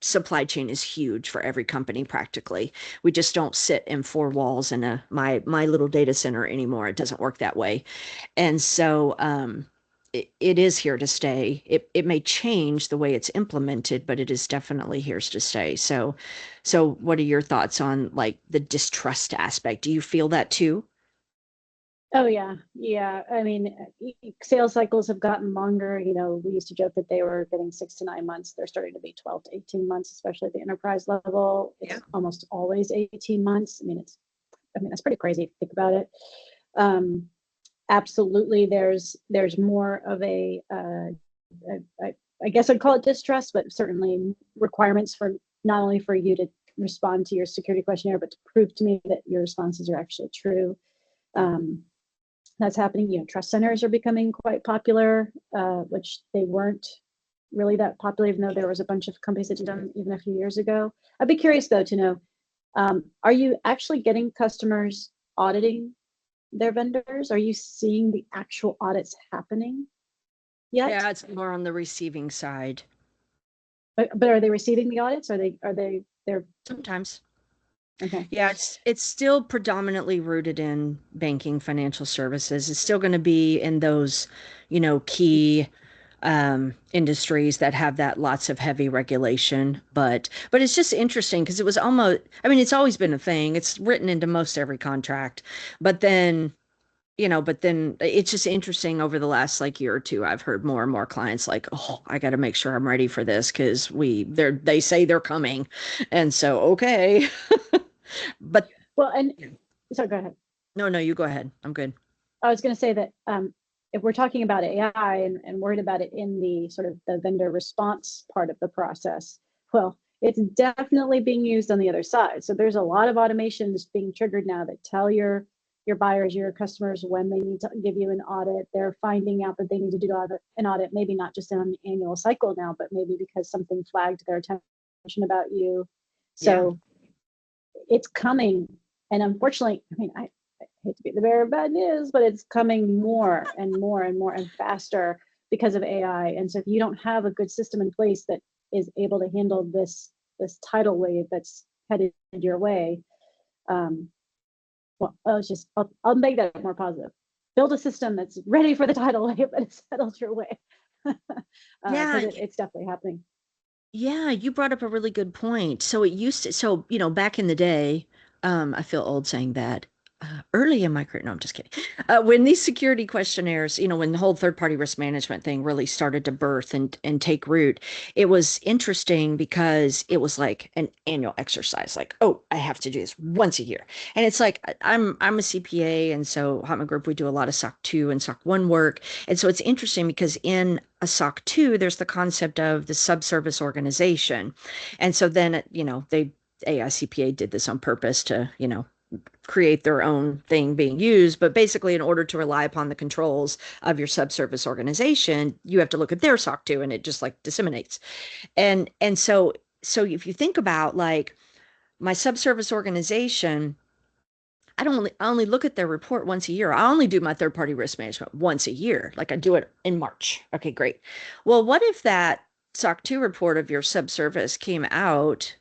Speaker 1: supply chain is huge for every company practically. We just don't sit in four walls in my little data center anymore. It doesn't work that way. And so it is here to stay. It may change the way it's implemented, but it is definitely here to stay. So what are your thoughts on like the distrust aspect? Do you feel that too?
Speaker 2: Oh yeah, yeah. I mean, sales cycles have gotten longer. We used to joke that they were getting 6 to 9 months. They're starting to be 12 to 18 months, especially at the enterprise level.
Speaker 1: Yeah.
Speaker 2: It's almost always 18 months. I mean, that's pretty crazy if you think about it. Um, Absolutely, there's more of I guess I'd call it distrust, but certainly requirements for not only for you to respond to your security questionnaire, but to prove to me that your responses are actually true. Um, that's happening. Trust centers are becoming quite popular, which they weren't really that popular, even though there was a bunch of companies that did them even a few years ago. I'd be curious though to know, are you actually getting customers auditing their vendors? Are you seeing the actual audits happening yet?
Speaker 1: Yeah, it's more on the receiving side
Speaker 2: But are they receiving the audits? They're
Speaker 1: sometimes.
Speaker 2: okay.
Speaker 1: Yeah, it's still predominantly rooted in banking, financial services. It's still going to be in those, key industries that have that lots of heavy regulation. But it's just interesting because it was almost, I mean, it's always been a thing. It's written into most every contract. But then, but then it's just interesting over the last like year or two, I've heard more and more clients like, oh, I got to make sure I'm ready for this because they say they're coming. And so, okay. But
Speaker 2: Well, and so go ahead.
Speaker 1: no, no, you go ahead. I'm good.
Speaker 2: I was going to say that if we're talking about AI and worried about it in the sort of the vendor response part of the process, well, it's definitely being used on the other side. So there's a lot of automations being triggered now that tell your buyers, your customers when they need to give you an audit. They're finding out that they need to do an audit, maybe not just on an annual cycle now, but maybe because something flagged their attention about you.
Speaker 1: Yeah.
Speaker 2: So it's coming. And unfortunately, I hate to be the bearer of bad news, but it's coming more and more and more and faster because of AI. And so if you don't have a good system in place that is able to handle this tidal wave that's headed your way, well, I'll make that more positive. Build a system that's ready for the tidal wave and it's settled your way.
Speaker 1: Yeah.
Speaker 2: Because it's definitely happening.
Speaker 1: Yeah, you brought up a really good point. So it used to, so, back in the day, I feel old saying that. Early in my career, no, I'm just kidding. When these security questionnaires, when the whole third-party risk management thing really started to birth and take root, it was interesting because it was like an annual exercise. Like, oh, I have to do this once a year, and it's like I'm a CPA, and so Hotman Group we do a lot of SOC 2 and SOC 1 work, and so it's interesting because in a SOC 2, there's the concept of the subservice organization. And so then, AICPA did this on purpose to, create their own thing being used. But basically, in order to rely upon the controls of your subservice organization, you have to look at their SOC 2 and it just like disseminates. And so if you think about like my subservice organization, I only look at their report once a year. I only do my third party risk management once a year. Like I do it in March. Okay, great. Well, what if that SOC 2 report of your subservice came out,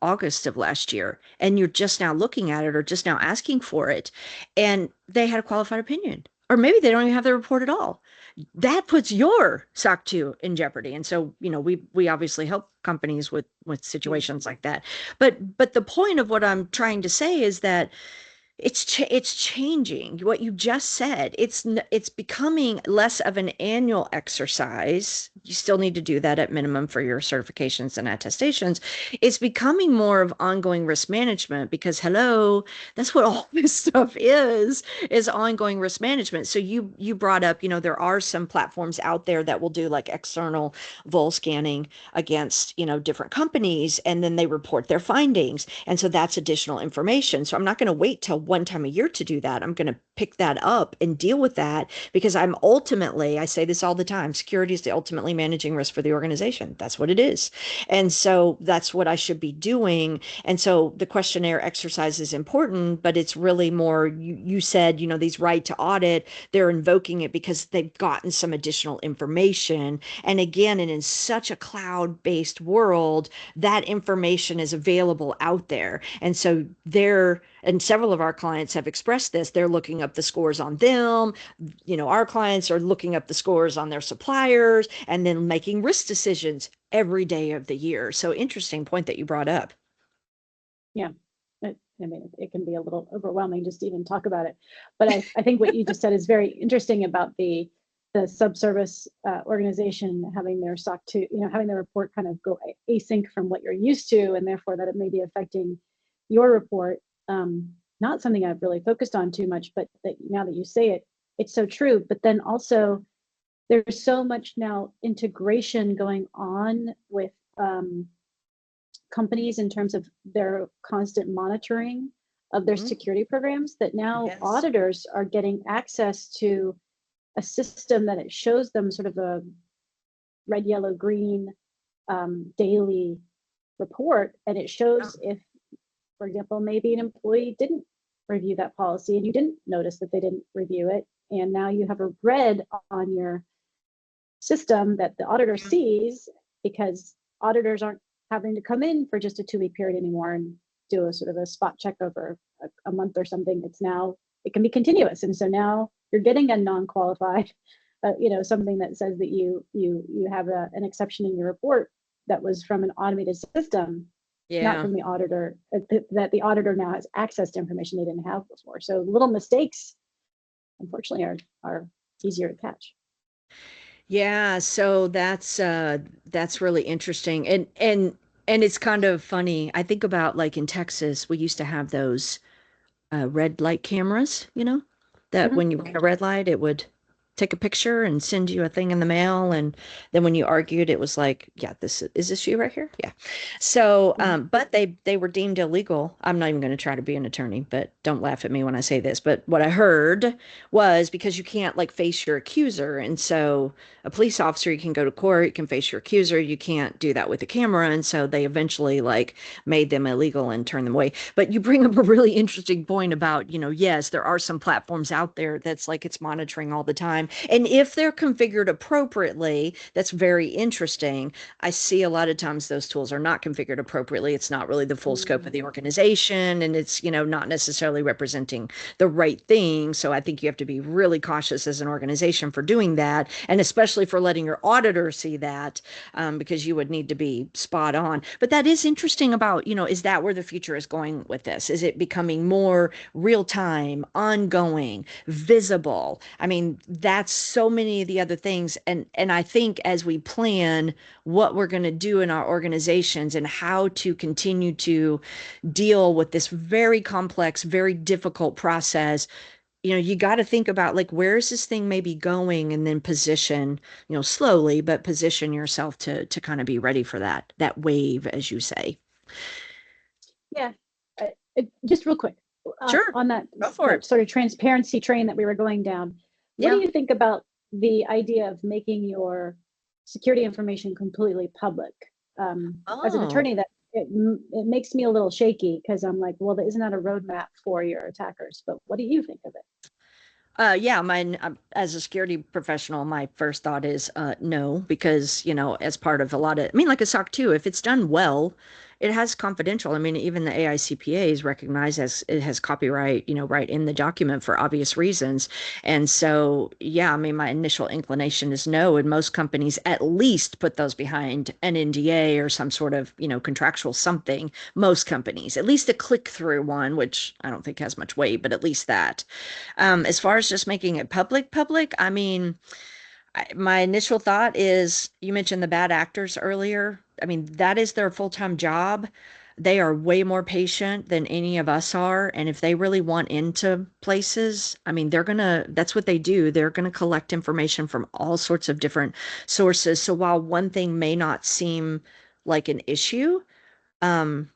Speaker 1: August of last year, and you're just now looking at it or just now asking for it, and they had a qualified opinion, or maybe they don't even have the report at all. that puts your SOC 2 in jeopardy. And so, we obviously help companies with
Speaker 2: Yeah.
Speaker 1: situations like that. But the point of what I'm trying to say is that it's changing. What you just said, it's becoming less of an annual exercise. You still need to do that at minimum for your certifications and attestations. It's becoming more of ongoing risk management because, hello, that's what all this stuff is ongoing risk management. So you brought up, there are some platforms out there that will do like external vol scanning against, different companies, and then they report their findings. And so that's additional information. So I'm not going to wait till one time a year to do that. I'm going to pick that up and deal with that because I say this all the time, security is the ultimately managing risk for the organization. That's what it is. And so that's what I should be doing. And so the questionnaire exercise is important, but it's really more, you said, these right to audit, they're invoking it because they've gotten some additional information. And again, and in such a cloud-based world, that information is available out there. And so and several of our clients have expressed this, they're looking up the scores on them. Our clients are looking up the scores on their suppliers and then making risk decisions every day of the year. So interesting point that you brought up.
Speaker 2: Yeah. I mean, it can be a little overwhelming just to even talk about it. But I think what you just said is very interesting about the subservice organization having their SOC 2, having their report kind of go async from what you're used to, and therefore that it may be affecting your report. Not something I've really focused on too much, but that now that you say it, it's so true. But then also there's so much now integration going on with companies in terms of their constant monitoring of their
Speaker 1: Mhm.
Speaker 2: security programs that now
Speaker 1: Yes.
Speaker 2: auditors are getting access to a system that it shows them sort of a red, yellow, green daily report. And it
Speaker 1: Yeah.
Speaker 2: shows if, for example, maybe an employee didn't review that policy and you didn't notice that they didn't review it. And now you have a red on your system that the auditor sees because auditors aren't having to come in for just a 2 week period anymore and do a sort of a spot check over a month or something. It's now, it can be continuous. And so now you're getting a non-qualified, something that says that you have an exception in your report that was from an automated system, not
Speaker 1: Yeah.
Speaker 2: from the auditor, that the auditor now has access to information they didn't have before. So little mistakes, unfortunately, are easier to catch.
Speaker 1: Yeah, so that's really interesting. And it's kind of funny. I think about like in Texas, we used to have those red light cameras, that
Speaker 2: Mhm.
Speaker 1: when you ran a red light, it would take a picture and send you a thing in the mail. And then when you argued, it was like, yeah, this you right here? Yeah. So,
Speaker 2: Yeah.
Speaker 1: but they were deemed illegal. I'm not even going to try to be an attorney, but don't laugh at me when I say this. But what I heard was because you can't like face your accuser. And so a police officer, you can go to court, you can face your accuser. You can't do that with a camera. And so they eventually like made them illegal and turned them away. But you bring up a really interesting point about, yes, there are some platforms out there that's like it's monitoring all the time. And if they're configured appropriately, that's very interesting. I see a lot of times those tools are not configured appropriately. It's not really the full scope of
Speaker 2: Mm.
Speaker 1: the organization, and it's, not necessarily representing the right thing. So I think you have to be really cautious as an organization for doing that, and especially for letting your auditor see that, because you would need to be spot on. But that is interesting about, is that where the future is going with this? Is it becoming more real time, ongoing, visible? I mean, that's so many of the other things. And I think as we plan what we're going to do in our organizations and how to continue to deal with this very complex, very difficult process, you got to think about like where is this thing maybe going, and then position, slowly, but position yourself to kind of be ready for that wave, as you say.
Speaker 2: Yeah. Just real quick,
Speaker 1: Sure,
Speaker 2: on that
Speaker 1: go for it.
Speaker 2: sort of transparency train that we were going down, what do
Speaker 1: Yeah.
Speaker 2: you think about the idea of making your security information completely public? As an
Speaker 1: Oh.
Speaker 2: attorney, that it makes me a little shaky because I'm like, well, isn't that a roadmap for your attackers? But what do you think of it?
Speaker 1: Yeah, mine, as a security professional, my first thought is no, because, as part of a lot of, I mean, like a SOC 2, if it's done well it has confidential. I mean, even the AICPA is recognized as it has copyright, right in the document for obvious reasons. And so, yeah, I mean, my initial inclination is no, and most companies at least put those behind an NDA or some sort of, contractual something. Most companies, at least a click through one, which I don't think has much weight, but at least that. As far as just making it public, I mean, my initial thought is you mentioned the bad actors earlier. I mean, that is their full-time job. They are way more patient than any of us are. And if they really want into places, I mean, that's what they do. They're gonna collect information from all sorts of different sources. So while one thing may not seem like an issue, um,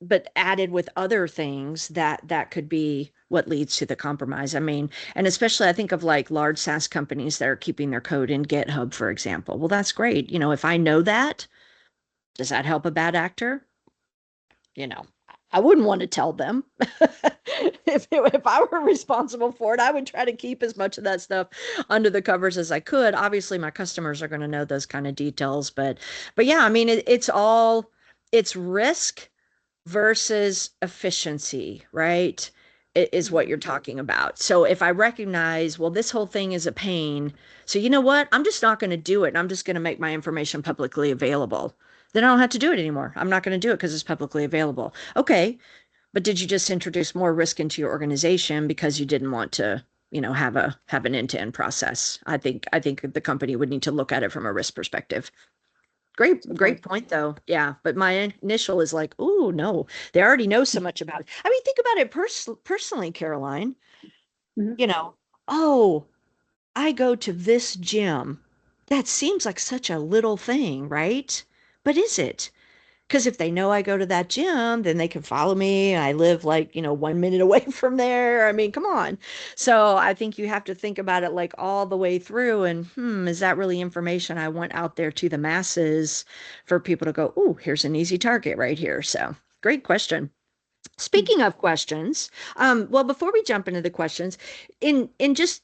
Speaker 1: but added with other things that could be what leads to the compromise. I mean, and especially I think of like large SaaS companies that are keeping their code in GitHub, for example. Well, that's great. If I know that, does that help a bad actor? You know, I wouldn't want to tell them. If I were responsible for it, I would try to keep as much of that stuff under the covers as I could. Obviously, my customers are going to know those kind of details, but yeah, I mean, it's risk versus efficiency, right? Is what you're
Speaker 2: Mhm.
Speaker 1: talking about. So if I recognize, well, this whole thing is a pain, so you know what? I'm just not going to do it. And I'm just going to make my information publicly available. Then I don't have to do it anymore. I'm not going to do it because it's publicly available. Okay, but did you just introduce more risk into your organization because you didn't want to, have an end-to-end process? I think the company would need to look at it from a risk perspective. Great,
Speaker 2: Good
Speaker 1: great
Speaker 2: point.
Speaker 1: point though. Yeah, but my initial is like, oh no, they already know so much about it. I mean, think about it personally, Caroline.
Speaker 2: Mhm.
Speaker 1: You know, oh, I go to this gym. That seems like such a little thing, right? But is it? Because if they know I go to that gym, then they can follow me. I live like, 1 minute away from there. I mean, come on. So I think you have to think about it like all the way through. And is that really information I want out there to the masses for people to go, oh, here's an easy target right here. So great question.
Speaker 2: Mhm.
Speaker 1: Speaking of questions, well, before we jump into the questions, in just,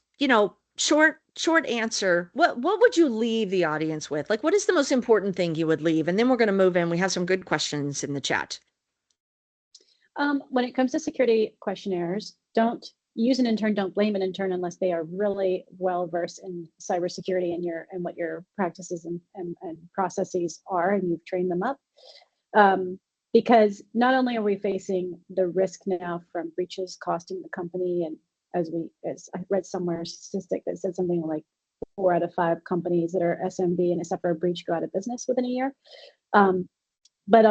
Speaker 1: short answer, what would you leave the audience with? Like, what is the most important thing you would leave? And then we're going to move in. We have some good questions in the chat.
Speaker 2: When it comes to security questionnaires, don't use an intern, don't blame an intern unless they are really well versed in cybersecurity and what your practices and processes are, and you've trained them up. Um, because not only are we facing the risk now from breaches costing the company, and as I read somewhere a statistic that said something like 4 out of 5 companies that are SMB and except for a breach go out of business within a year. Um, but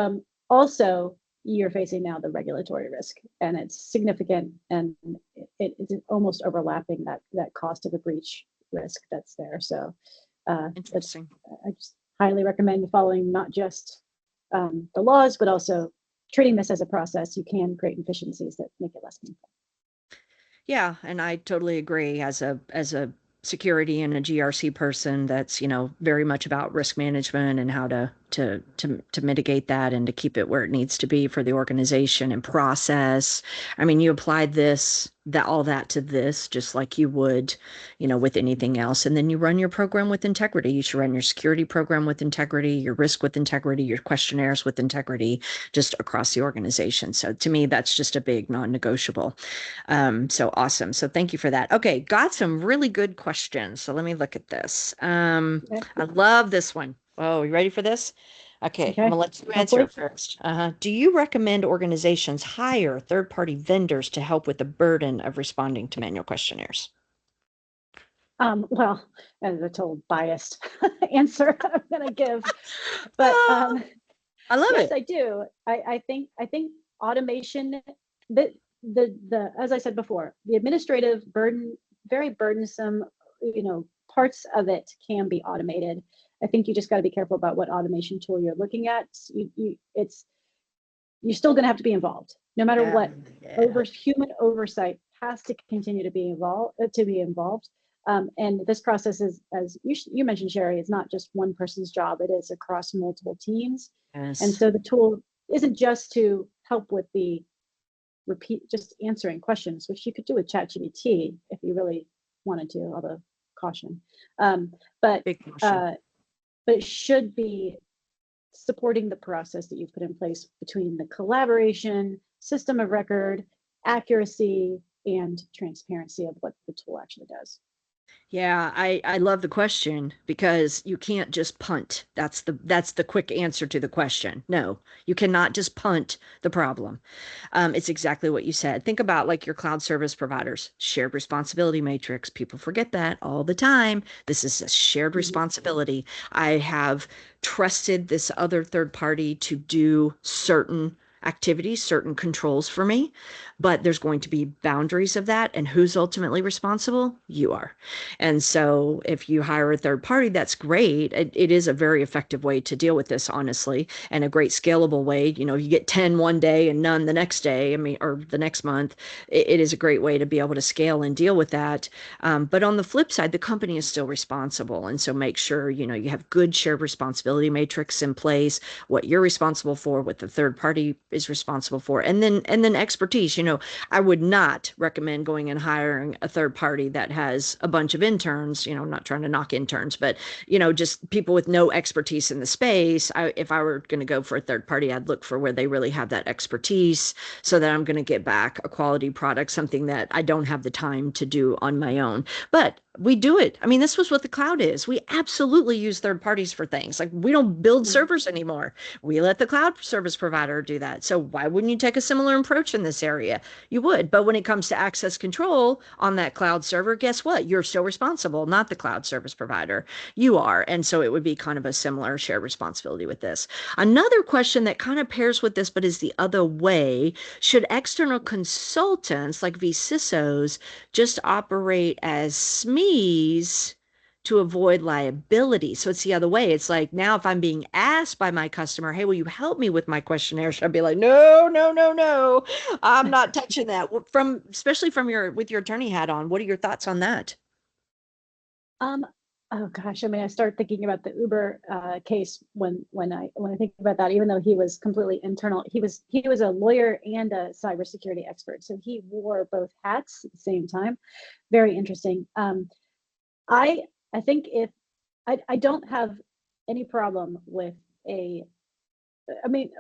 Speaker 2: also you're facing now the regulatory risk, and it's significant, and it's almost overlapping that cost of a breach risk that's there. So that's
Speaker 1: Interesting.
Speaker 2: I just highly recommend following not just the laws, but also treating this as a process. You can create efficiencies that make it less painful.
Speaker 1: Yeah, and I totally agree. As a security and a GRC person, that's, very much about risk management and how to mitigate that and to keep it where it needs to be for the organization and process. I mean, you applied all that to this just like you would, with anything else. And then you run your program with integrity. You should run your security program with integrity, your risk with integrity, your questionnaires with integrity, just across the organization. So to me, that's just a big non-negotiable. So awesome. So thank you for that. Okay, got some really good questions. So let me look at this.
Speaker 2: Okay.
Speaker 1: I love this one. Oh, you ready for this? Okay, I'm
Speaker 2: Okay.
Speaker 1: gonna let you answer
Speaker 2: Hopefully.
Speaker 1: it first. Do you recommend organizations hire third-party vendors to help with the burden of responding to manual questionnaires?
Speaker 2: Well, as a total biased answer I'm going to give, but
Speaker 1: Oh, I love
Speaker 2: yes,
Speaker 1: it.
Speaker 2: I do. I think automation, the as I said before, the administrative burden, very burdensome, parts of it can be automated. I think you just got to be careful about what automation tool you're looking at. It's you're still going to have to be involved, no matter
Speaker 1: Yeah,
Speaker 2: what.
Speaker 1: yeah.
Speaker 2: Human oversight has to continue to be involved. And this process is, as you mentioned, Sherry, it's not just one person's job; it is across multiple teams. And
Speaker 1: Yes.
Speaker 2: so the tool isn't just to help with the just answering questions, which you could do with ChatGPT if you really wanted to, although caution. Um, but
Speaker 1: Big question.
Speaker 2: uh, but it should be supporting the process that you've put in place between the collaboration, system of record, accuracy, and transparency of what the tool actually does.
Speaker 1: Yeah, I love the question because you can't just punt. That's the quick answer to the question. No, you cannot just punt the problem. It's exactly what you said. Think about like your cloud service providers, shared responsibility matrix. People forget that all the time. This is a shared
Speaker 2: Mhm.
Speaker 1: responsibility. I have trusted this other third party to do certain activities, certain controls for me, but there's going to be boundaries of that. And who's ultimately responsible? You are. And so if you hire a third party, that's great. It is a very effective way to deal with this, honestly, and a great scalable way. You know, you get 10 one day and none the next day, I mean, or the next month. It is a great way to be able to scale and deal with that. But on the flip side, the company is still responsible. And so make sure, you know, you have good shared responsibility matrix in place, what you're responsible for, what the third party is responsible for, and then expertise. You know, I would not recommend going and hiring a third party that has a bunch of interns, you know, not trying to knock interns, but, you know, just people with no expertise in the space. If I were going to go for a third party, I'd look for where they really have that expertise so that I'm going to get back a quality product, something that I don't have the time to do on my own. But we do it. I mean, this was what the cloud is. We absolutely use third parties for things. Like we don't build
Speaker 2: Mhm.
Speaker 1: servers anymore. We let the cloud service provider do that. So why wouldn't you take a similar approach in this area? You would. But when it comes to access control on that cloud server, guess what? You're still responsible, not the cloud service provider. You are. And so it would be kind of a similar shared responsibility with this. Another question that kind of pairs with this, but is the other way, should external consultants like vCISOs just operate as SMEs to avoid liability? So it's the other way. It's like now if I'm being asked by my customer, hey, will you help me with my questionnaire? Should I be like, no, no, no, no, I'm not touching that. From especially from your with your attorney hat on, what are your thoughts on that?
Speaker 2: Um, oh gosh, I mean, I start thinking about the Uber case when I think about that. Even though he was completely internal, he was a lawyer and a cybersecurity expert, so he wore both hats at the same time. Very interesting. I I think if I don't have any problem with a, I mean,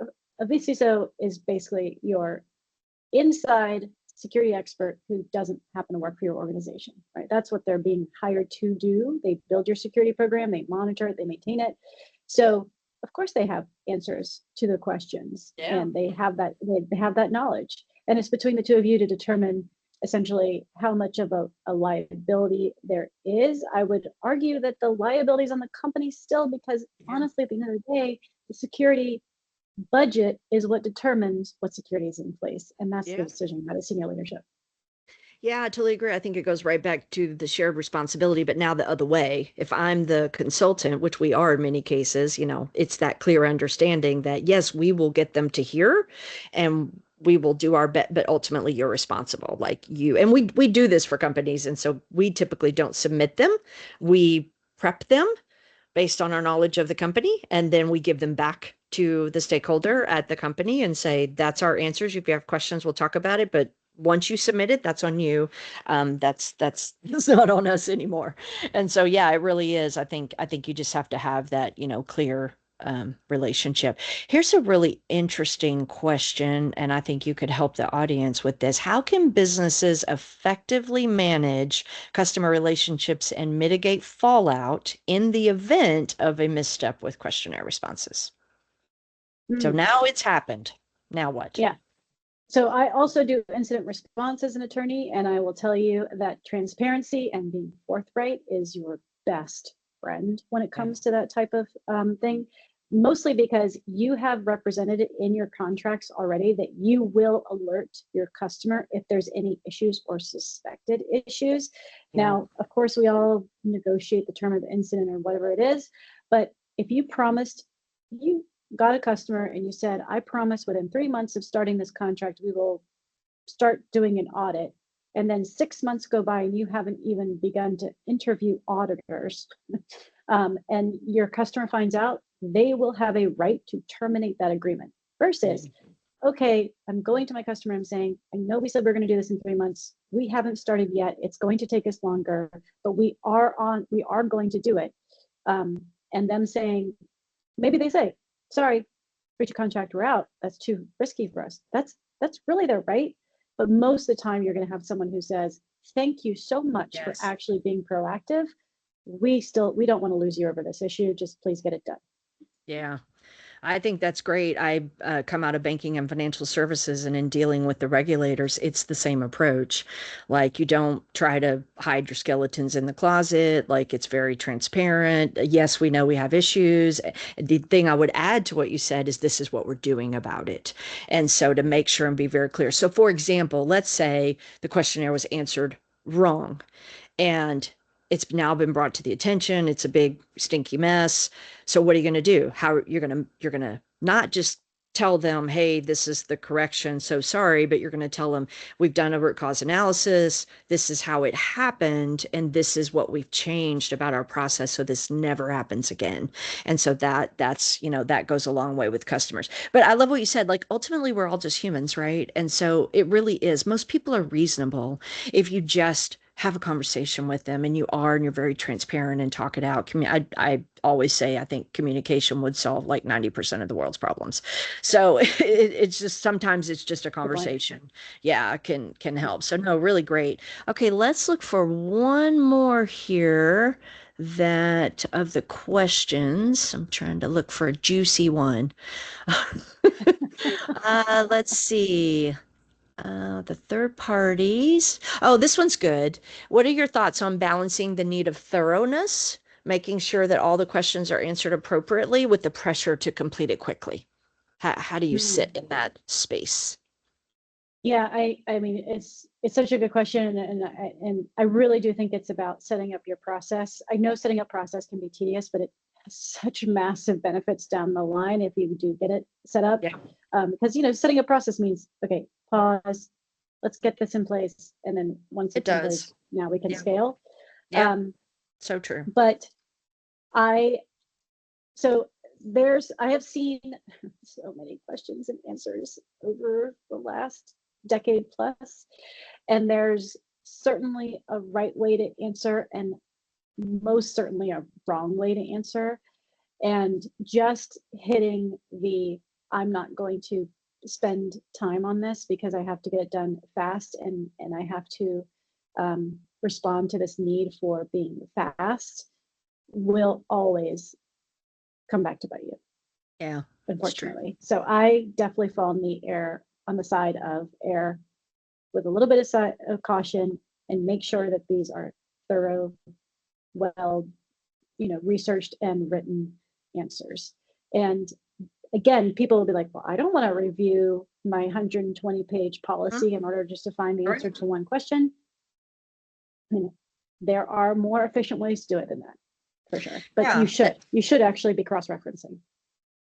Speaker 2: a vCISO is basically your inside security expert who doesn't happen to work for your organization, right? That's what they're being hired to do. They build your security program, they monitor it, they maintain it. So of course they have answers to the questions
Speaker 1: Yeah.
Speaker 2: and they have that knowledge. And it's between the two of you to determine essentially how much of a liability there is. I would argue that the liability is on the company still, because
Speaker 1: Yeah.
Speaker 2: honestly, at the end of the day, the security budget is what determines what security is in place, and that's the
Speaker 1: Yeah.
Speaker 2: decision by the senior leadership.
Speaker 1: Yeah, I totally agree. I think it goes right back to the shared responsibility, but now the other way. If I'm the consultant, which we are in many cases, you know, it's that clear understanding that yes, we will get them to hear and we will do our best, but ultimately you're responsible. Like you, and we do this for companies, and so we typically don't submit them. We prep them based on our knowledge of the company, and then we give them back to the stakeholder at the company and say, that's our answers. If you have questions, we'll talk about it. But once you submit it, that's on you. That's that's not on us anymore. And so yeah, it really is. I think you just have to have that, you know, clear relationship. Here's a really interesting question, and I think you could help the audience with this. How can businesses effectively manage customer relationships and mitigate fallout in the event of a misstep with questionnaire responses? So
Speaker 2: Mm,
Speaker 1: now it's happened. Now what?
Speaker 2: yeah. So I also do incident response as an attorney, and I will tell you that transparency and being forthright is your best friend when it
Speaker 1: Yeah.
Speaker 2: comes to that type of thing. Mostly because you have represented it in your contracts already that you will alert your customer if there's any issues or suspected issues.
Speaker 1: Yeah.
Speaker 2: Now, of course, we all negotiate the term of incident or whatever it is, but if you promised, you got a customer and you said, I promise within 3 months of starting this contract, we will start doing an audit. And then 6 months go by and you haven't even begun to interview auditors. And your customer finds out, they will have a right to terminate that agreement. Versus,
Speaker 1: Mhm.
Speaker 2: okay, I'm going to my customer, I'm saying, I know we said we're going to do this in 3 months. We haven't started yet. It's going to take us longer, but we are going to do it. And them saying, maybe they say, sorry, breach of contract, we're out. That's too risky for us. That's really their right. But most of the time, you're going to have someone who says, "Thank you so much for
Speaker 1: Yes.
Speaker 2: actually being proactive. We don't want to lose you over this issue. Just please get it done."
Speaker 1: Yeah. I think that's great. I come out of banking and financial services, and in dealing with the regulators, it's the same approach. Like, you don't try to hide your skeletons in the closet. Like, it's very transparent. Yes, we know we have issues. The thing I would add to what you said is this is what we're doing about it. And so to make sure and be very clear. So, for example, let's say the questionnaire was answered wrong, and it's now been brought to the attention. It's a big stinky mess. So what are you going to do? How you're going to not just tell them, hey, this is the correction, so sorry, but you're going to tell them, we've done a root cause analysis, this is how it happened, and this is what we've changed about our process so this never happens again. And so that's, that goes a long way with customers. But I love what you said, like, ultimately we're all just humans, right? And so it really is, most people are reasonable if you just have a conversation with them, and you're very transparent and talk it out. I always say I think communication would solve like 90% of the world's problems. So it's just, sometimes it's just a
Speaker 2: Good point.
Speaker 1: conversation. Yeah, can
Speaker 2: Yeah.
Speaker 1: help. So no, really great. Okay, let's look for one more here, that of the questions. I'm trying to look for a juicy one. Let's see. The third parties. Oh, this one's good. What are your thoughts on balancing the need of thoroughness, making sure that all the questions are answered appropriately with the pressure to complete it quickly? How do you
Speaker 2: Hmm.
Speaker 1: sit in that space?
Speaker 2: Yeah, I mean it's such a good question, and I really do think it's about setting up your process. I know setting up process can be tedious, but it has such massive benefits down the line if you do get it set up.
Speaker 1: Yeah,
Speaker 2: Because setting a process means, okay, pause, let's get this in place, and then once
Speaker 1: it
Speaker 2: it's in
Speaker 1: does.
Speaker 2: place, now we can
Speaker 1: Yeah,
Speaker 2: scale.
Speaker 1: yeah,
Speaker 2: Um,
Speaker 1: so true.
Speaker 2: but I so I have seen so many questions and answers over the last decade plus, and there's certainly a right way to answer and most certainly a wrong way to answer. And just hitting the I'm not going to spend time on this because I have to get it done fast, and I have to respond to this need for being fast will always come back to bite you,
Speaker 1: Yeah, it's true.
Speaker 2: unfortunately. So I definitely fall on the side of air with a little bit of caution, and make sure that these are thorough, well, researched and written answers. And again, people will be like, well, I don't want to review my 120-page
Speaker 1: Mhm.
Speaker 2: policy in order just to find the
Speaker 1: Right.
Speaker 2: answer to one question. You know, there are more efficient ways to do it than that, for sure. But
Speaker 1: Yeah.
Speaker 2: you should actually be cross-referencing.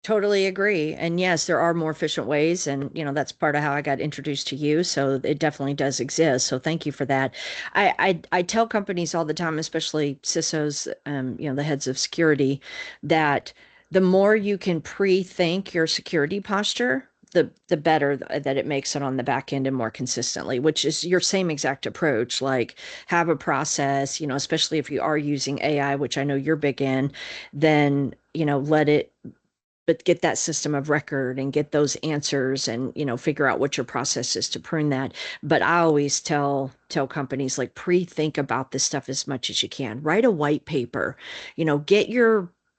Speaker 1: Totally agree. And yes, there are more efficient ways. And, that's part of how I got introduced to you. So it definitely does exist. So thank you for that. I tell companies all the time, especially CISOs, the heads of security, that the more you can pre-think your security posture, the better that it makes it on the back end and more consistently, which is your same exact approach. Like, have a process, especially if you are using AI, which I know you're big in, then, let it, but get that system of record and get those answers, and figure out what your process is to prune that. But I always tell companies, like, pre-think about this stuff as much as you can. Write a white paper, get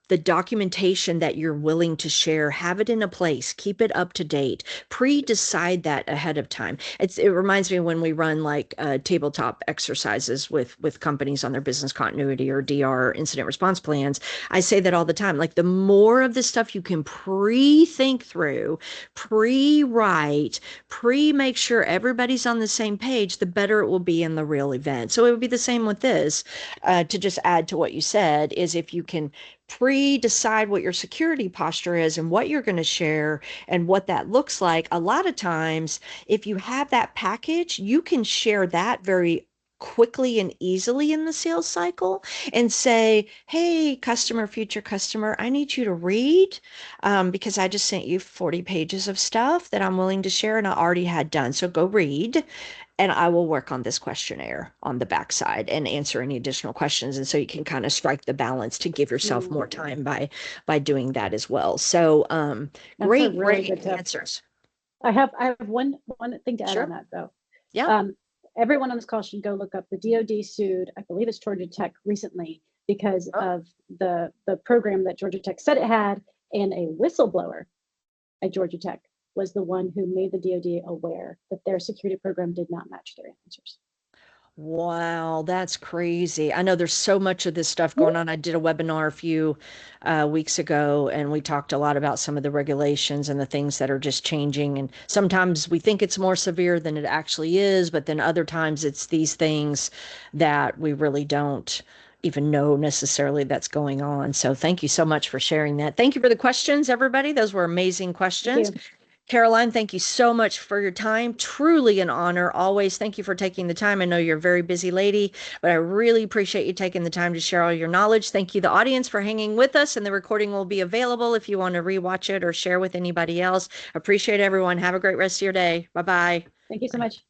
Speaker 1: the documentation that you're willing to share, have it in a place, keep it up to date, pre-decide that ahead of time. It reminds me when we run like tabletop exercises with companies on their business continuity or DR incident response plans. I say that all the time. Like, the more of this stuff you can pre-think through, pre-write, pre-make sure everybody's on the same page, the better it will be in the real event. So it would be the same with this. To just add to what you said, is if you can pre-decide what your security posture is and what you're going to share and what that looks like, a lot of times, if you have that package, you can share that very quickly and easily in the sales cycle and say, hey, customer, future customer, I need you to read because I just sent you 40 pages of stuff that I'm willing to share and I already had done. So go read and I will work on this questionnaire on the backside and answer any additional questions. And so you can kind of strike the balance to give yourself
Speaker 2: Mm,
Speaker 1: more time by doing that as well. So
Speaker 2: that's a really
Speaker 1: great
Speaker 2: good tip.
Speaker 1: answers.
Speaker 2: I have one thing to add on
Speaker 1: Sure.
Speaker 2: that though.
Speaker 1: Yeah.
Speaker 2: Um, Everyone on this call should go look up the DoD sued, I believe it's Georgia Tech recently because
Speaker 1: Oh,
Speaker 2: of the program that Georgia Tech said it had, and a whistleblower at Georgia Tech was the one who made the DoD aware that their security program did not match their answers.
Speaker 1: wow, that's crazy. I know there's so much of this stuff going on. I did a webinar a few weeks ago, and we talked a lot about some of the regulations and the things that are just changing. And sometimes we think it's more severe than it actually is, but then other times it's these things that we really don't even know necessarily that's going on. So thank you so much for sharing that. Thank you for the questions, everybody. Those were amazing
Speaker 2: Thank
Speaker 1: questions.
Speaker 2: you.
Speaker 1: Caroline, thank you so much for your time. Truly an honor. Always thank you for taking the time. I know you're a very busy lady, but I really appreciate you taking the time to share all your knowledge. Thank you, the audience, for hanging with us, and the recording will be available if you want to rewatch it or share with anybody else. Appreciate everyone. Have a great rest of your day. Bye-bye.
Speaker 2: Thank you so
Speaker 1: Bye.
Speaker 2: much.